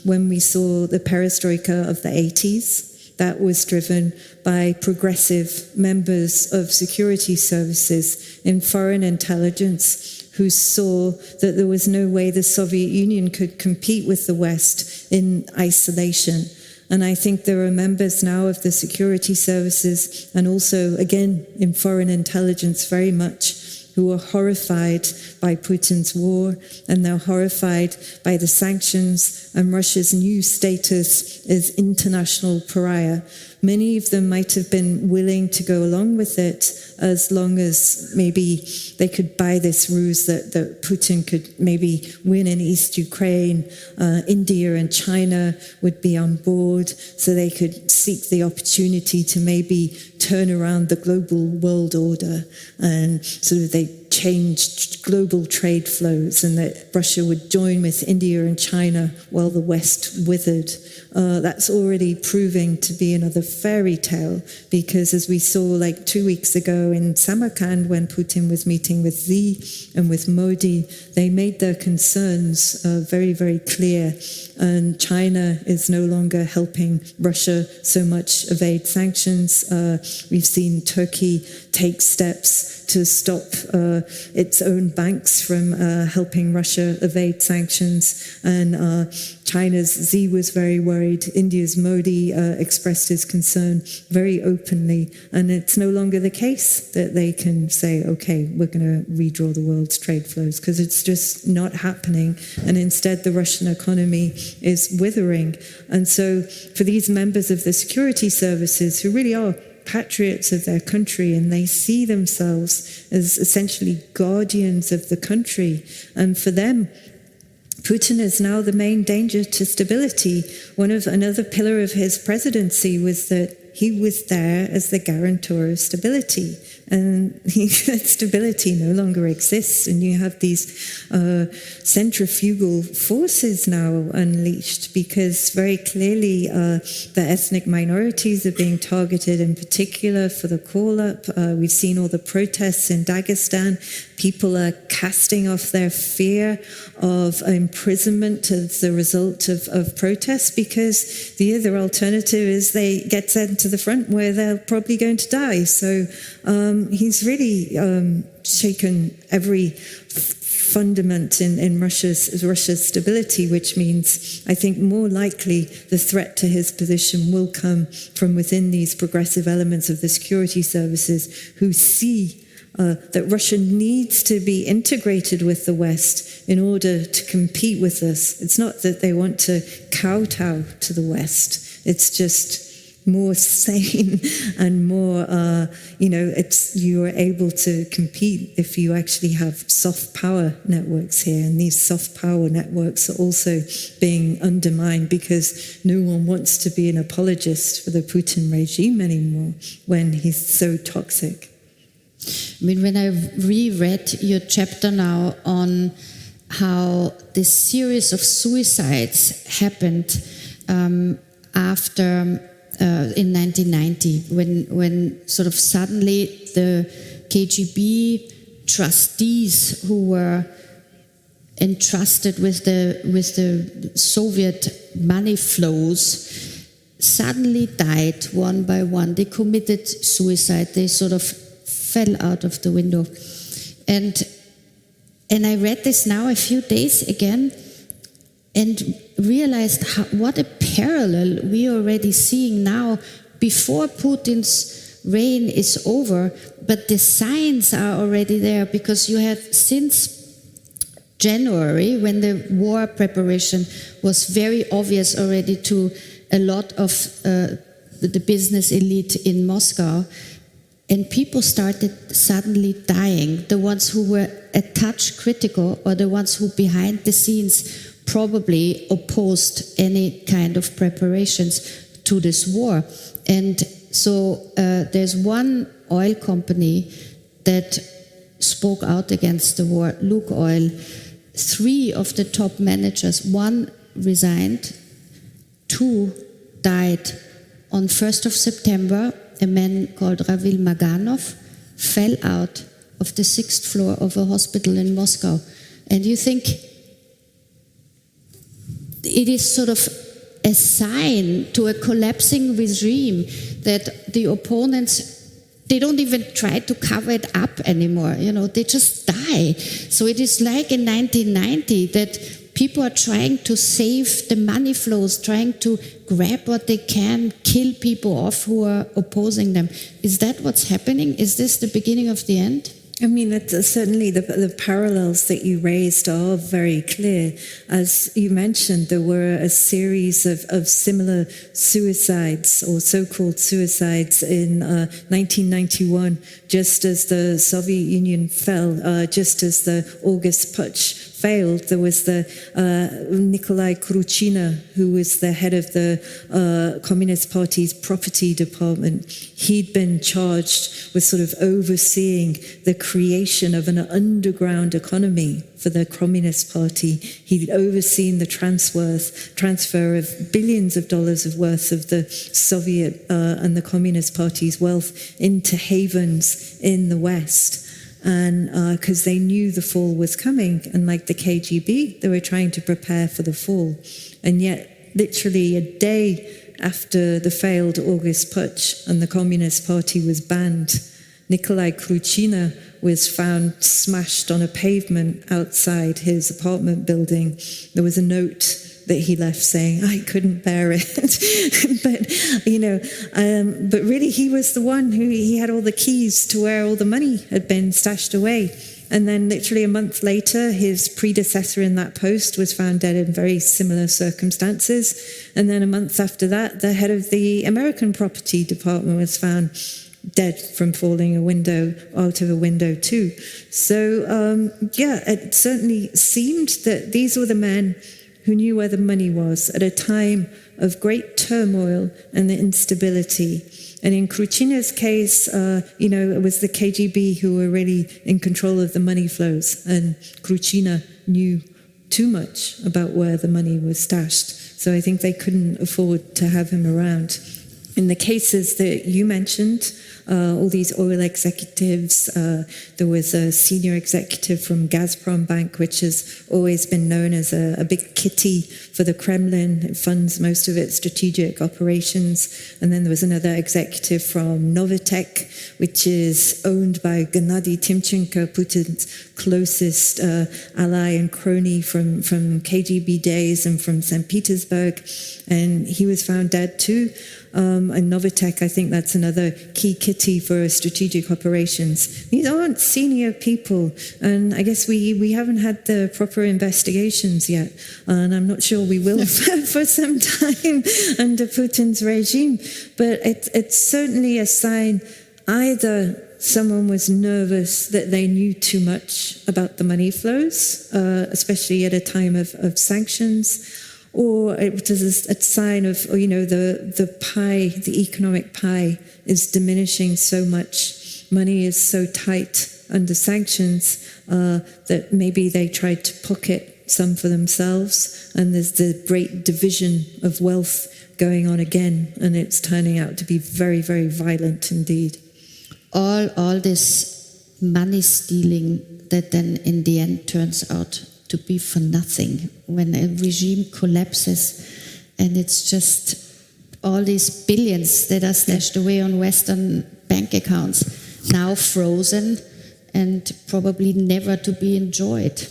When we saw the perestroika of the 80s, that was driven by progressive members of security services in foreign intelligence who saw that there was no way the Soviet Union could compete with the West in isolation. And I think there are members now of the security services and also, again, in foreign intelligence very much, who are horrified by Putin's war, and they're horrified by the sanctions and Russia's new status as international pariah. Many of them might have been willing to go along with it as long as maybe they could buy this ruse that Putin could maybe win in East Ukraine. India and China would be on board, so they could seek the opportunity to maybe turn around the global world order, and sort of they changed global trade flows, and that Russia would join with India and China while the West withered. That's already proving to be another fairy tale, because as we saw like 2 weeks ago in Samarkand when Putin was meeting with Xi and with Modi, they made their concerns very, very clear. And China is no longer helping Russia so much evade sanctions. We've seen Turkey take steps to stop its own banks from helping Russia evade sanctions. And China's Xi was very worried. India's Modi expressed his concern very openly. And it's no longer the case that they can say, okay, we're going to redraw the world's trade flows, because it's just not happening. And instead, the Russian economy is withering. And so for these members of the security services who really are patriots of their country, and they see themselves as essentially guardians of the country, and for them, Putin is now the main danger to stability. Another pillar of his presidency was that he was there as the guarantor of stability. And that stability no longer exists, and you have these centrifugal forces now unleashed, because very clearly the ethnic minorities are being targeted in particular for the call-up. We've seen all the protests in Dagestan. People are casting off their fear of imprisonment as a result of protests, because the other alternative is they get sent to the front where they're probably going to die. So he's really shaken every fundament in Russia's stability, which means I think more likely the threat to his position will come from within these progressive elements of the security services who see that Russia needs to be integrated with the West in order to compete with us. It's not that they want to kowtow to the West. It's just more sane and more, you are able to compete if you actually have soft power networks here. And these soft power networks are also being undermined because no one wants to be an apologist for the Putin regime anymore when he's so toxic. I mean, when I reread your chapter now on how this series of suicides happened after in 1990, when sort of suddenly the KGB trustees who were entrusted with the Soviet money flows suddenly died one by one. They committed suicide. They sort of fell out of the window. And I read this now a few days again and realized what a parallel we are already seeing now before Putin's reign is over, but the signs are already there, because you have since January, when the war preparation was very obvious already to a lot of the business elite in Moscow, and people started suddenly dying. The ones who were a touch critical, or the ones who behind the scenes probably opposed any kind of preparations to this war. And so there's one oil company that spoke out against the war, Lukoil. 3 of the top managers, 1 resigned, 2 died. On 1st of September, a man called Ravil Maganov fell out of the 6th floor of a hospital in Moscow. And you think it is sort of a sign to a collapsing regime that the opponents, they don't even try to cover it up anymore, they just die. So it is like in 1990 that people are trying to save the money flows, trying to grab what they can, kill people off who are opposing them. Is that what's happening? Is this the beginning of the end? I mean, certainly the parallels that you raised are very clear. As you mentioned, there were a series of similar suicides, or so-called suicides, in 1991, just as the Soviet Union fell, just as the August Putsch failed. There was the Nikolai Khrushchev, who was the head of the Communist Party's property department. He'd been charged with sort of overseeing the creation of an underground economy for the Communist Party. He'd overseen the transfer of billions of dollars worth of the Soviet and the Communist Party's wealth into havens in the West. And because they knew the fall was coming, and like the KGB, they were trying to prepare for the fall. And yet, literally a day after the failed August Putsch and the Communist Party was banned, Nikolai Khrushchev was found smashed on a pavement outside his apartment building. There was a note that he left saying, "I couldn't bear it." But really he was the one he had all the keys to where all the money had been stashed away. And then literally a month later, his predecessor in that post was found dead in very similar circumstances. And then a month after that, the head of the American property department was found dead from falling out of a window too. So it certainly seemed that these were the men who knew where the money was at a time of great turmoil and instability. And in Khrushchev's case, it was the KGB who were really in control of the money flows, and Khrushchev knew too much about where the money was stashed. So I think they couldn't afford to have him around. In the cases that you mentioned, all these oil executives, there was a senior executive from Gazprom Bank, which has always been known as a big kitty for the Kremlin. It funds most of its strategic operations. And then there was another executive from Novitek, which is owned by Gennady Timchenko, Putin's closest ally and crony from KGB days and from St. Petersburg. And he was found dead too. And Novitek, I think that's another key kitty for strategic operations. These aren't senior people, and I guess we haven't had the proper investigations yet, and I'm not sure we will for some time under Putin's regime. But it's certainly a sign either someone was nervous that they knew too much about the money flows, especially at a time of sanctions, or it was a sign of, the pie, the economic pie is diminishing so much. Money is so tight under sanctions that maybe they tried to pocket some for themselves, and there's the great division of wealth going on again, and it's turning out to be very, very violent indeed. All this money stealing that then in the end turns out to be for nothing when a regime collapses, and it's just all these billions that are stashed away on Western bank accounts, now frozen and probably never to be enjoyed.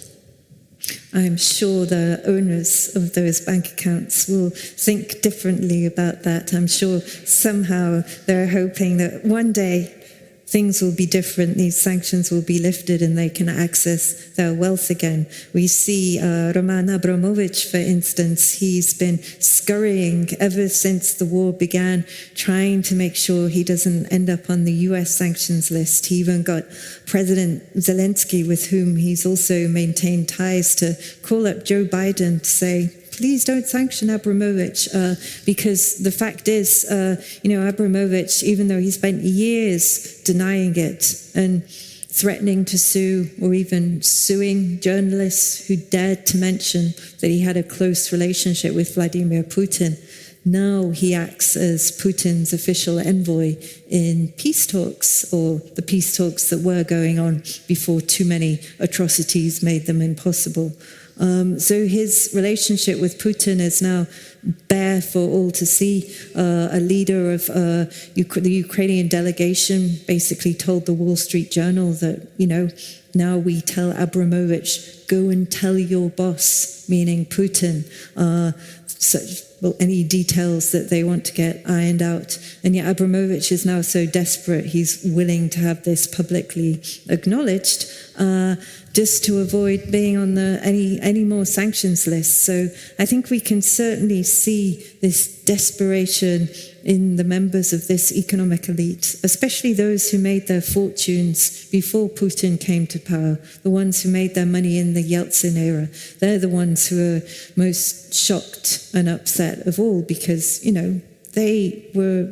I'm sure the owners of those bank accounts will think differently about that. I'm sure somehow they're hoping that one day things will be different, these sanctions will be lifted and they can access their wealth again. We see Roman Abramovich, for instance, he's been scurrying ever since the war began, trying to make sure he doesn't end up on the US sanctions list. He even got President Zelensky, with whom he's also maintained ties, to call up Joe Biden to say, please don't sanction Abramovich, because the fact is, Abramovich, even though he spent years denying it and threatening to sue or even suing journalists who dared to mention that he had a close relationship with Vladimir Putin, now he acts as Putin's official envoy in peace talks, or the peace talks that were going on before too many atrocities made them impossible. So his relationship with Putin is now bare for all to see. A leader of the Ukrainian delegation basically told the Wall Street Journal that, now we tell Abramovich, go and tell your boss, meaning Putin, any details that they want to get ironed out. And yet Abramovich is now so desperate, he's willing to have this publicly acknowledged, just to avoid being on any more sanctions lists. So I think we can certainly see this desperation in the members of this economic elite, especially those who made their fortunes before Putin came to power, the ones who made their money in the Yeltsin era. They're the ones who are most shocked and upset of all, because, they were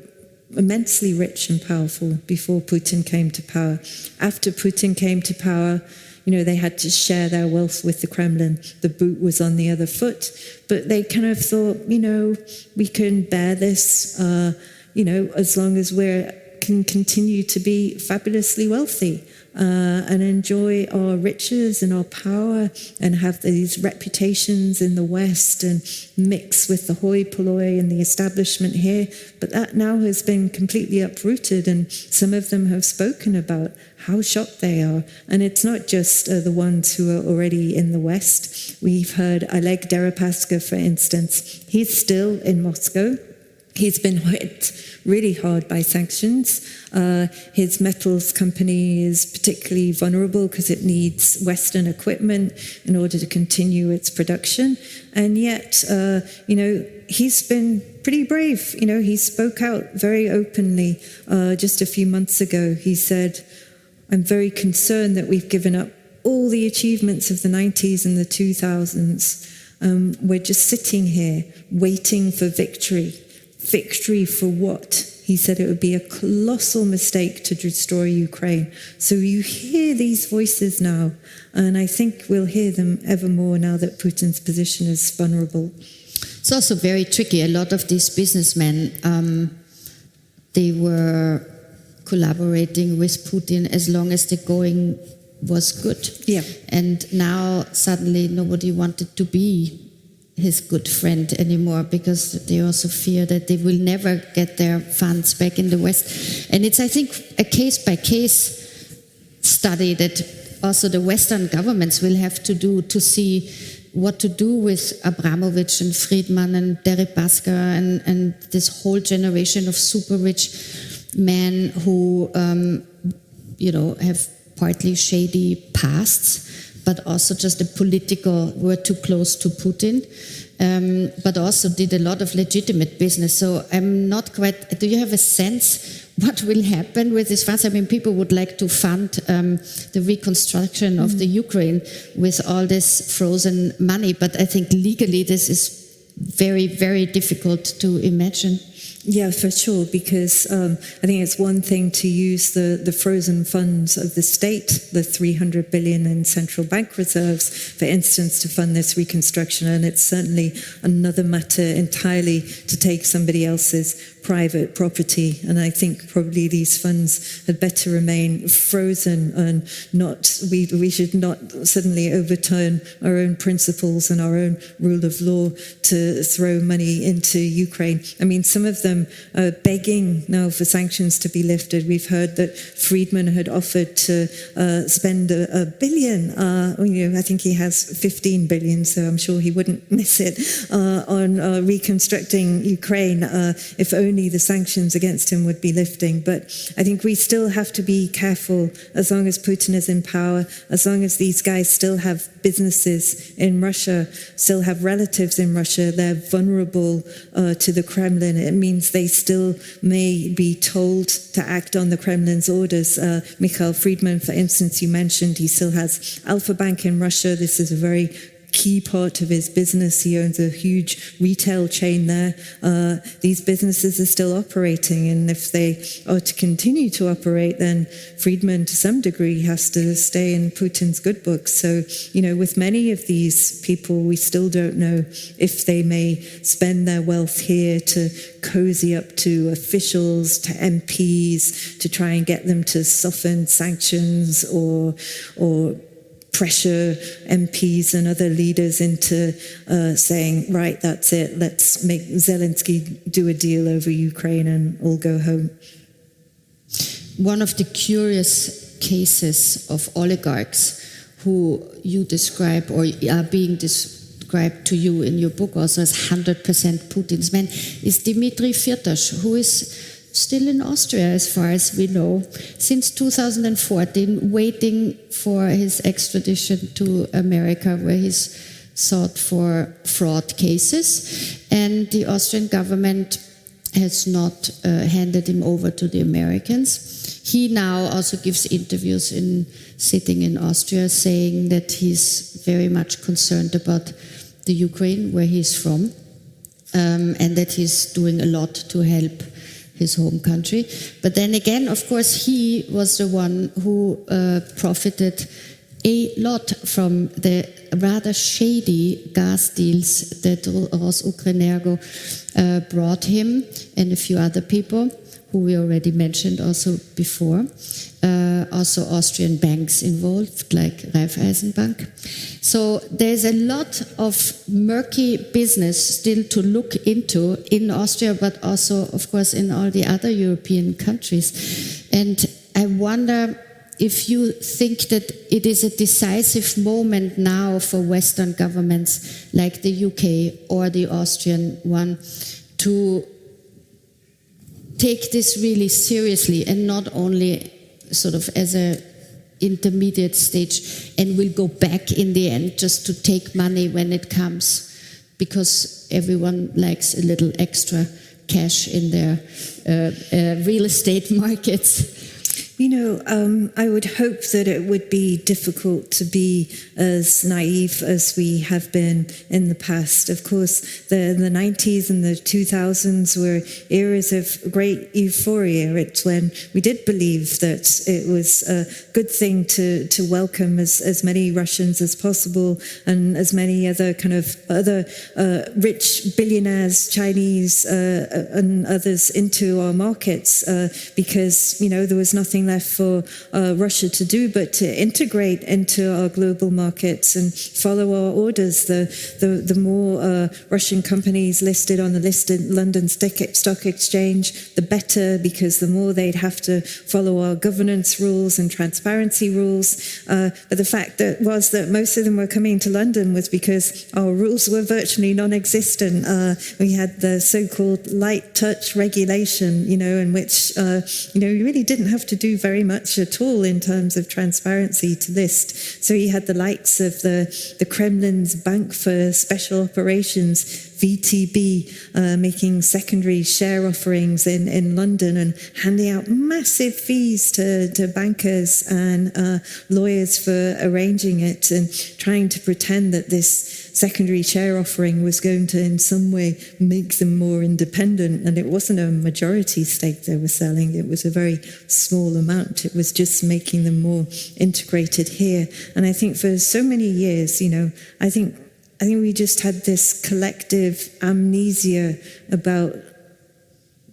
immensely rich and powerful before Putin came to power. After Putin came to power, they had to share their wealth with the Kremlin. The boot was on the other foot. But they kind of thought, we can bear this, as long as we can continue to be fabulously wealthy and enjoy our riches and our power and have these reputations in the West and mix with the hoi polloi and the establishment here. But that now has been completely uprooted, and some of them have spoken about how shocked they are. And it's not just the ones who are already in the West. We've heard Oleg Deripaska, for instance. He's still in Moscow. He's been hit really hard by sanctions. His metals company is particularly vulnerable because it needs Western equipment in order to continue its production. And yet, he's been pretty brave. He spoke out very openly just a few months ago. He said, I'm very concerned that we've given up all the achievements of the 90s and the 2000s. We're just sitting here waiting for victory. Victory for what? He said it would be a colossal mistake to destroy Ukraine. So you hear these voices now, and I think we'll hear them ever more now that Putin's position is vulnerable. It's also very tricky. A lot of these businessmen, they were collaborating with Putin as long as the going was good. Yeah. And now suddenly nobody wanted to be his good friend anymore, because they also fear that they will never get their funds back in the West. And it's, I think, a case-by-case study that also the Western governments will have to do to see what to do with Abramovich and Friedman and Deripaska and this whole generation of super rich men who, have partly shady pasts, but also just were too close to Putin, but also did a lot of legitimate business. So I'm not quite, do you have a sense what will happen with these funds? I mean, people would like to fund the reconstruction of the Ukraine with all this frozen money, but I think legally this is very, very difficult to imagine. Yeah, for sure, because I think it's one thing to use the frozen funds of the state, the 300 billion in central bank reserves, for instance, to fund this reconstruction, and it's certainly another matter entirely to take somebody else's private property. And I think probably these funds had better remain frozen and we should not suddenly overturn our own principles and our own rule of law to throw money into Ukraine. I mean, some of them are begging now for sanctions to be lifted. We've heard that Friedman had offered to spend $1 billion. I think he has 15 billion, so I'm sure he wouldn't miss it, on reconstructing Ukraine if only the sanctions against him would be lifting. But I think we still have to be careful as long as Putin is in power, as long as these guys still have businesses in Russia, still have relatives in Russia, they're vulnerable to the Kremlin. It means they still may be told to act on the Kremlin's orders. Mikhail Friedman, for instance, you mentioned, he still has Alpha Bank in Russia. This is a very key part of his business. He owns a huge retail chain there. These businesses are still operating, and if they are to continue to operate, then Friedman, to some degree, has to stay in Putin's good books. So, with many of these people, we still don't know if they may spend their wealth here to cozy up to officials, to MPs, to try and get them to soften sanctions or pressure MPs and other leaders into saying, right, that's it, let's make Zelensky do a deal over Ukraine and all go home. One of the curious cases of oligarchs who you describe or are being described to you in your book also as 100% Putin's men is Dmitry Firtash, who is still in Austria, as far as we know, since 2014, waiting for his extradition to America, where he's sought for fraud cases. And the Austrian government has not handed him over to the Americans. He now also gives interviews sitting in Austria, saying that he's very much concerned about the Ukraine, where he's from, and that he's doing a lot to help his home country. But then again, of course, he was the one who profited a lot from the rather shady gas deals that Rosukrenergo brought him and a few other people who we already mentioned also before. Also Austrian banks involved, like Raiffeisenbank. So there's a lot of murky business still to look into in Austria, but also, of course, in all the other European countries. And I wonder if you think that it is a decisive moment now for Western governments like the UK or the Austrian one to take this really seriously and not only sort of as a intermediate stage and will go back in the end just to take money when it comes, because everyone likes a little extra cash in their real estate markets. I would hope that it would be difficult to be as naive as we have been in the past. Of course, the 90s and the 2000s were eras of great euphoria. It's when we did believe that it was a good thing to welcome as many Russians as possible and as many other rich billionaires, Chinese and others into our markets because, there was nothing left for Russia to do but to integrate into our global markets and follow our orders. The more Russian companies listed on the London Stock Exchange, the better, because the more they'd have to follow our governance rules and transparency rules. But the fact that most of them were coming to London was because our rules were virtually non-existent. We had the so-called light touch regulation, in which you really didn't have to do very much at all in terms of transparency to list. So you had the likes of the Kremlin's Bank for Special Operations, VTB, making secondary share offerings in London and handing out massive fees to bankers and lawyers for arranging it, and trying to pretend that this secondary share offering was going to in some way make them more independent. And it wasn't a majority stake they were selling, it was a very small amount. It was just making them more integrated here. And I think for so many years, I think we just had this collective amnesia about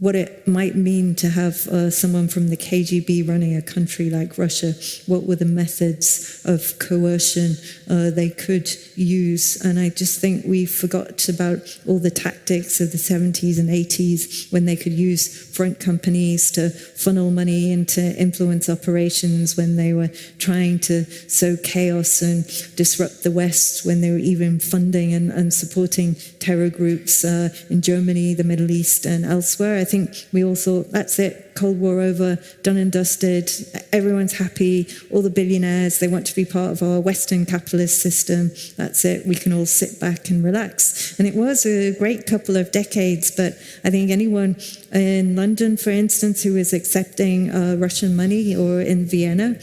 what it might mean to have someone from the KGB running a country like Russia. What were the methods of coercion they could use? And I just think we forgot about all the tactics of the 70s and 80s when they could use front companies to funnel money into influence operations, when they were trying to sow chaos and disrupt the West, when they were even funding and supporting terror groups in Germany, the Middle East and elsewhere. I think we all thought, that's it, Cold War over, done and dusted, everyone's happy, all the billionaires, they want to be part of our Western capitalist system, that's it, we can all sit back and relax. And it was a great couple of decades, but I think anyone in London, for instance, who was accepting Russian money, or in Vienna,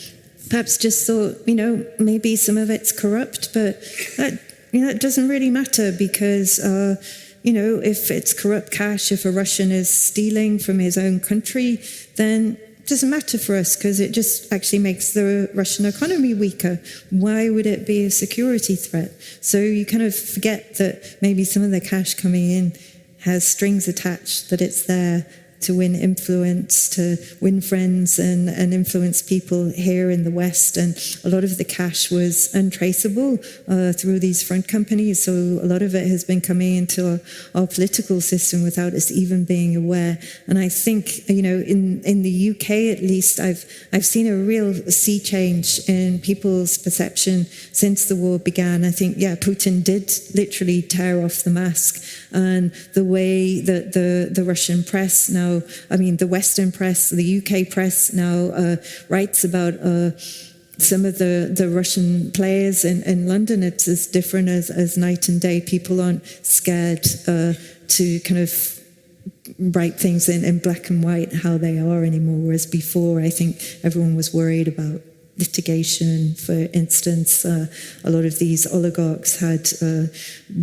perhaps just thought, maybe some of it's corrupt, but that, it doesn't really matter, because if it's corrupt cash, if a Russian is stealing from his own country, then it doesn't matter for us, because it just actually makes the Russian economy weaker. Why would it be a security threat? So you kind of forget that maybe some of the cash coming in has strings attached, that it's there to win influence, to win friends and influence people here in the West. And a lot of the cash was untraceable through these front companies. So a lot of it has been coming into our political system without us even being aware. And I think, in the UK at least, I've seen a real sea change in people's perception since the war began. I think, Putin did literally tear off the mask. And the way that the Russian press now, the Western press, the UK press now writes about some of the Russian players in London, it's as different as night and day. People aren't scared to kind of write things in black and white how they are anymore, whereas before I think everyone was worried about litigation. For instance, a lot of these oligarchs had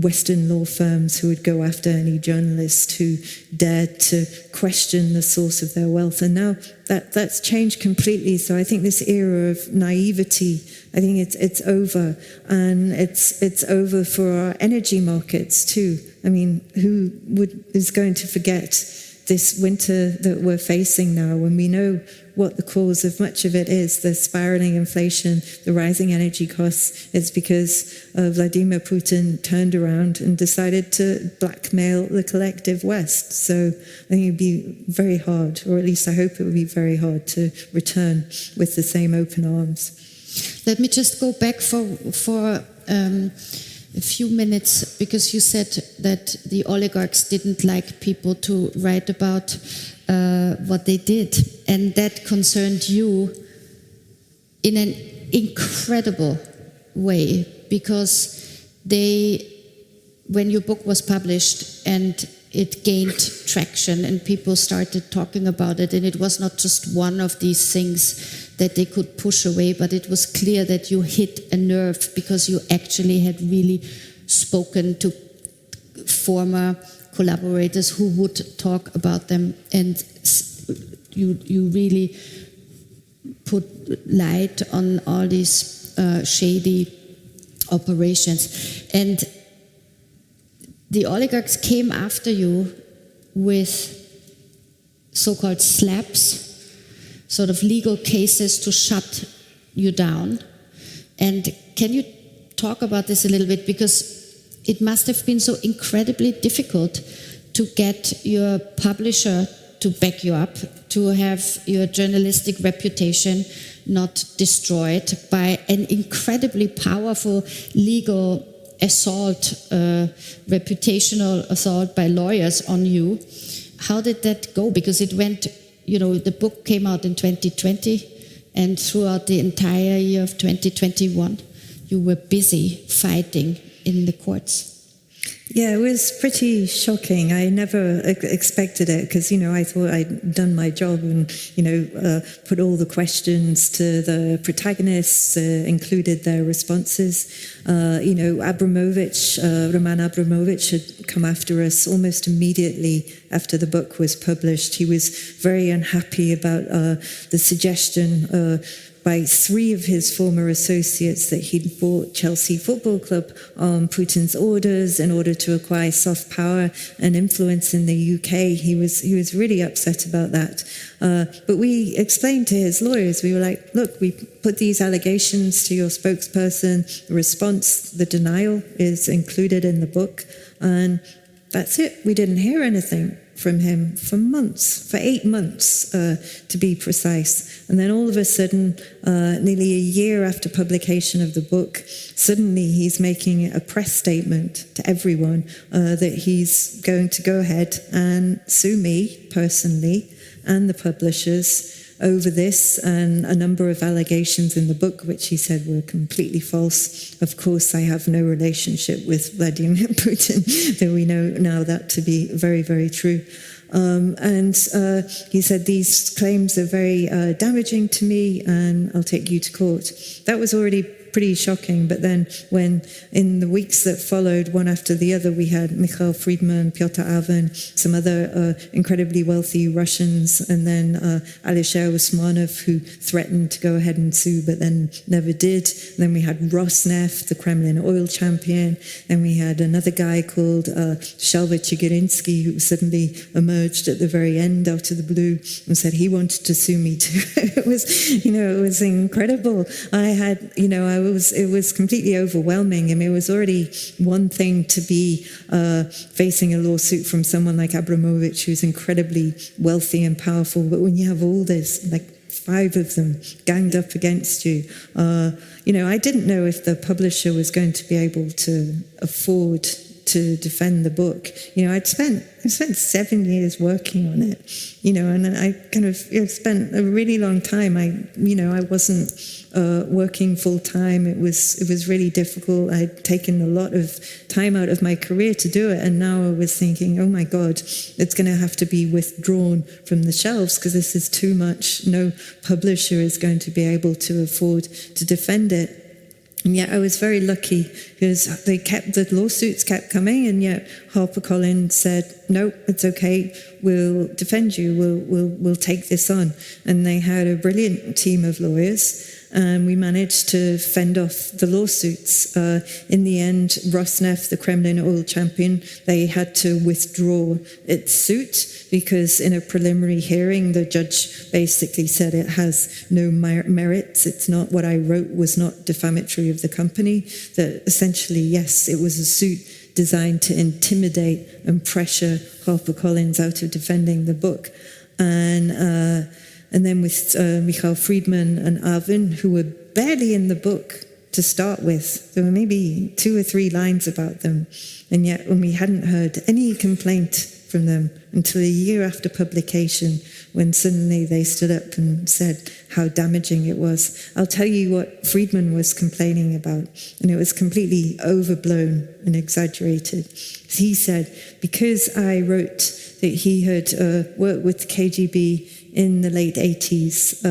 Western law firms who would go after any journalist who dared to question the source of their wealth. And now that's changed completely. So I think this era of naivety, I think it's over. And it's over for our energy markets too. Who is going to forget this winter that we're facing now, when we know what the cause of much of it is, the spiraling inflation, the rising energy costs? It's because Vladimir Putin turned around and decided to blackmail the collective West. So I think it would be very hard, or at least I hope it would be very hard, to return with the same open arms. Let me just go back for a few minutes, because you said that the oligarchs didn't like people to write about what they did, and that concerned you in an incredible way, because when your book was published and it gained traction and people started talking about it, and it was not just one of these things that they could push away, but it was clear that you hit a nerve, because you actually had really spoken to former collaborators who would talk about them, and you really put light on all these shady operations. And the oligarchs came after you with so-called slaps, sort of legal cases to shut you down. And can you talk about this a little bit? Because it must have been so incredibly difficult to get your publisher to back you up, to have your journalistic reputation not destroyed by an incredibly powerful legal assault, reputational assault by lawyers on you. How did that go? Because it went, the book came out in 2020, and throughout the entire year of 2021, you were busy fighting in the courts. Yeah, it was pretty shocking. I never expected it, because, I thought I'd done my job and, put all the questions to the protagonists, included their responses. Abramovich, Roman Abramovich, had come after us almost immediately after the book was published. He was very unhappy about the suggestion by 3 of his former associates that he'd bought Chelsea Football Club on Putin's orders in order to acquire soft power and influence in the UK. He was really upset about that. But we explained to his lawyers, we were like, look, we put these allegations to your spokesperson. The response, the denial, is included in the book. And that's it. We didn't hear anything from him for months, for 8 months to be precise. And then all of a sudden, nearly a year after publication of the book, suddenly he's making a press statement to everyone that he's going to go ahead and sue me personally and the publishers over this and a number of allegations in the book, which he said were completely false. Of course, I have no relationship with Vladimir Putin, though we know now that to be very, very true. And he said, these claims are very damaging to me and I'll take you to court. That was already pretty shocking. But then when in the weeks that followed, one after the other, we had Mikhail Friedman, Pyotr Avin, some other incredibly wealthy Russians, and then Alisher Usmanov, who threatened to go ahead and sue, but then never did. And then we had Rosneft, the Kremlin oil champion. Then we had another guy called Shalva Chigirinsky, who suddenly emerged at the very end out of the blue and said he wanted to sue me too. It was incredible. It was completely overwhelming. I mean, it was already one thing to be facing a lawsuit from someone like Abramovich, who's incredibly wealthy and powerful. But when you have all this, like 5 of them ganged up against you, I didn't know if the publisher was going to be able to afford to defend the book. I spent 7 years working on it, and I kind of spent a really long time. I wasn't working full time. It was really difficult. I'd taken a lot of time out of my career to do it, and now I was thinking, oh my God, it's going to have to be withdrawn from the shelves because this is too much. No publisher is going to be able to afford to defend it. And yet I was very lucky because the lawsuits kept coming, and yet HarperCollins said, no, it's okay, we'll defend you, we'll take this on. And they had a brilliant team of lawyers, and we managed to fend off the lawsuits. In the end, Rosneft, the Kremlin oil champion, they had to withdraw its suit because in a preliminary hearing, the judge basically said it has no merits. It's not, what I wrote was not defamatory of the company. That essentially, yes, it was a suit designed to intimidate and pressure HarperCollins out of defending the book. And then with Mikhail Friedman and Avin, who were barely in the book to start with. There were maybe 2 or 3 lines about them. And yet when we hadn't heard any complaint from them until a year after publication, when suddenly they stood up and said how damaging it was. I'll tell you what Friedman was complaining about, and it was completely overblown and exaggerated. He said, because I wrote that he had worked with the KGB in the late 80s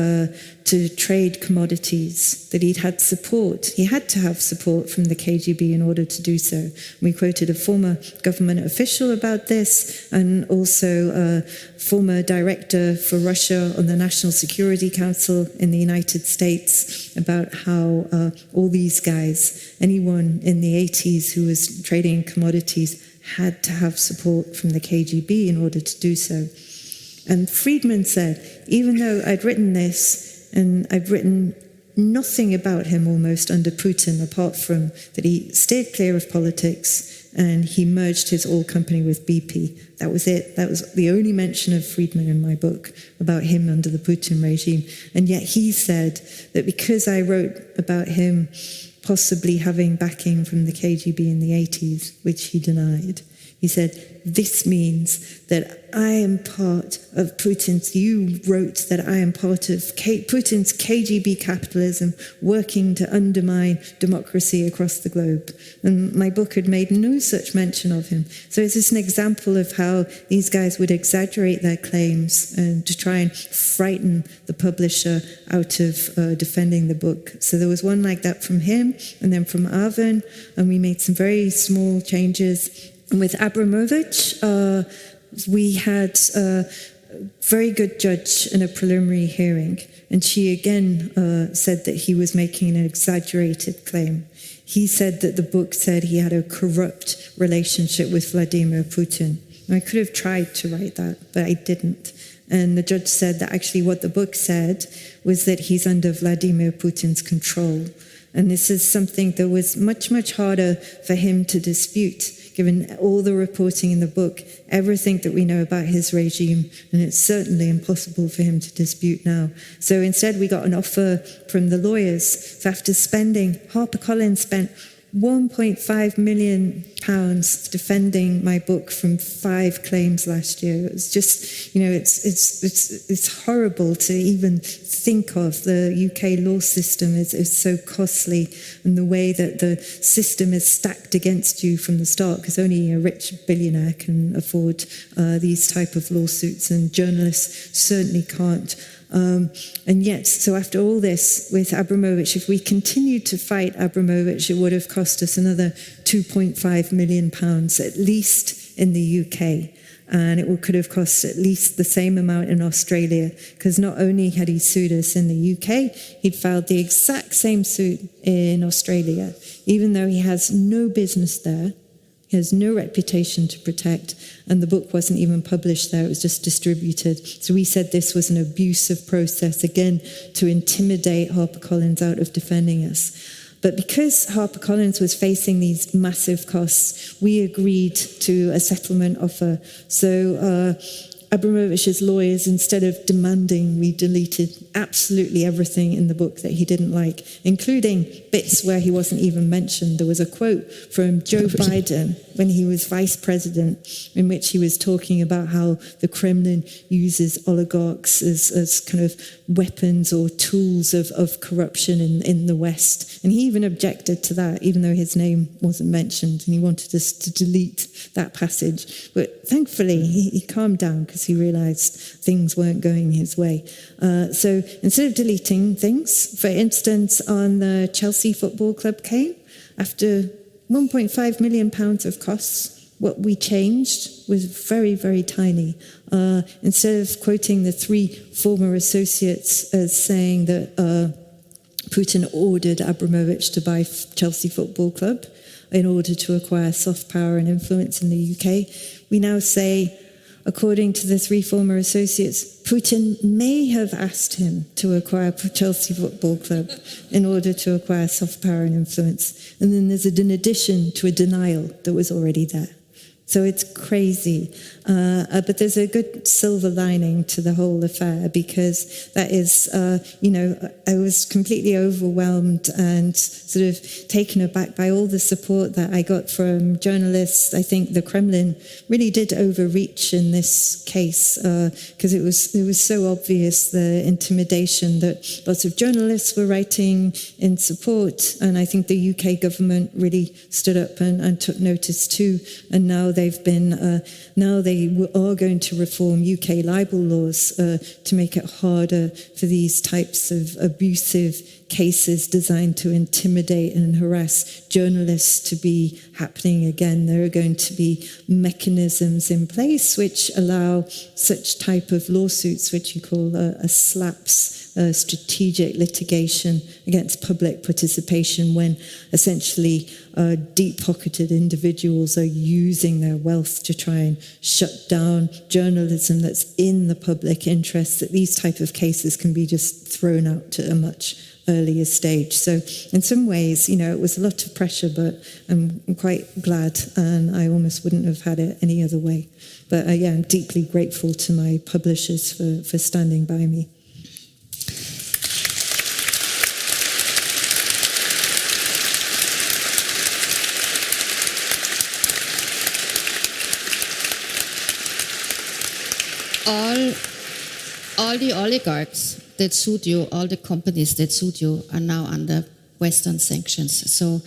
to trade commodities, that he'd had support. He had to have support from the KGB in order to do so. We quoted a former government official about this, and also a former director for Russia on the National Security Council in the United States, about how all these guys, anyone in the 80s who was trading commodities, had to have support from the KGB in order to do so. And Friedman said, even though I'd written this, and I'd written nothing about him almost under Putin, apart from that he steered clear of politics and he merged his oil company with BP. That was it. That was the only mention of Friedman in my book about him under the Putin regime. And yet he said that because I wrote about him possibly having backing from the KGB in the 80s, which he denied, he said, this means that I am part of Putin's, you wrote that I am part of Putin's KGB capitalism working to undermine democracy across the globe. And my book had made no such mention of him. So it's just an example of how these guys would exaggerate their claims and to try and frighten the publisher out of defending the book. So there was one like that from him, and then from Avin, and we made some very small changes. And with Abramovich, we had very good judge in a preliminary hearing, and she again said that he was making an exaggerated claim. He said that the book said he had a corrupt relationship with Vladimir Putin. And I could have tried to write that, but I didn't. And the judge said that actually what the book said was that he's under Vladimir Putin's control. And this is something that was much, much harder for him to dispute, given all the reporting in the book, everything that we know about his regime, and it's certainly impossible for him to dispute now. So instead we got an offer from the lawyers. So after HarperCollins spent £1.5 million defending my book from 5 claims last year. It was just, it's horrible to even think of. The UK law system is so costly, and the way that the system is stacked against you from the start, because only a rich billionaire can afford these type of lawsuits, and journalists certainly can't. And yet, so after all this with Abramovich, if we continued to fight Abramovich, it would have cost us another £2.5 million, at least in the UK. And it could have cost at least the same amount in Australia, because not only had he sued us in the UK, he'd filed the exact same suit in Australia, even though he has no business there. He has no reputation to protect, and the book wasn't even published there, it was just distributed. So we said this was an abusive process, again, to intimidate HarperCollins out of defending us. But because HarperCollins was facing these massive costs, we agreed to a settlement offer. So Abramovich's lawyers, instead of demanding, we deleted absolutely everything in the book that he didn't like, including bits where he wasn't even mentioned. There was a quote from Joe Biden when he was vice president, in which he was talking about how the Kremlin uses oligarchs as kind of weapons or tools of corruption in the West. And he even objected to that, even though his name wasn't mentioned, and he wanted us to delete that passage. But thankfully, he calmed down, because he realised things weren't going his way. So instead of deleting things, for instance, on the Chelsea Football Club claim, after £1.5 million of costs, what we changed was very, very tiny. Instead of quoting the 3 former associates as saying that Putin ordered Abramovich to buy Chelsea Football Club in order to acquire soft power and influence in the UK, we now say, according to the 3 former associates, Putin may have asked him to acquire Chelsea Football Club in order to acquire soft power and influence. And then there's an addition to a denial that was already there. So it's crazy. But there's a good silver lining to the whole affair, because that is, I was completely overwhelmed and sort of taken aback by all the support that I got from journalists. I think the Kremlin really did overreach in this case, because it was so obvious, the intimidation, that lots of journalists were writing in support. And I think the UK government really stood up and took notice too. And now they are going to reform UK libel laws to make it harder for these types of abusive cases designed to intimidate and harass journalists to be happening again. There are going to be mechanisms in place which allow such type of lawsuits, which you call a SLAPS, strategic litigation against public participation, when essentially deep-pocketed individuals are using their wealth to try and shut down journalism that's in the public interest, that these type of cases can be just thrown out to a much earlier stage. So in some ways, it was a lot of pressure, but I'm quite glad, and I almost wouldn't have had it any other way. But I'm deeply grateful to my publishers for standing by me. All the oligarchs that sued you, all the companies that sued you, are now under Western sanctions. So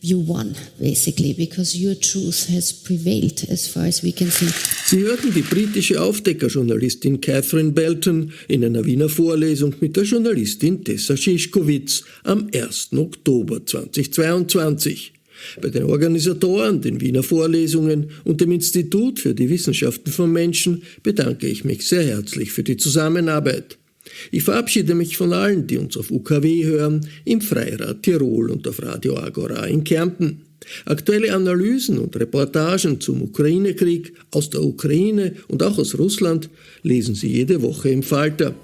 you won, basically, because your truth has prevailed, as far as we can see. Sie hörten die britische Aufdeckerjournalistin Cathrine Belton in einer Wiener Vorlesung mit der Journalistin Tessa Szyszkowitz am 1. Oktober 2022. Bei den Organisatoren, den Wiener Vorlesungen und dem Institut für die Wissenschaften vom Menschen bedanke ich mich sehr herzlich für die Zusammenarbeit. Ich verabschiede mich von allen, die uns auf UKW hören, im Freirad Tirol und auf Radio Agora in Kärnten. Aktuelle Analysen und Reportagen zum Ukraine-Krieg aus der Ukraine und auch aus Russland lesen Sie jede Woche im Falter.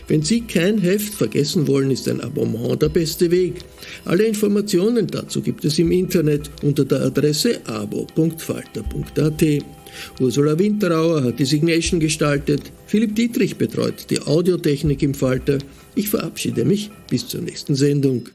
Wenn Sie kein Heft vergessen wollen, ist ein Abonnement der beste Weg. Alle Informationen dazu gibt es im Internet unter der Adresse abo.falter.at. Ursula Winterauer hat die Signation gestaltet, Philipp Dietrich betreut die Audiotechnik im Falter. Ich verabschiede mich bis zur nächsten Sendung.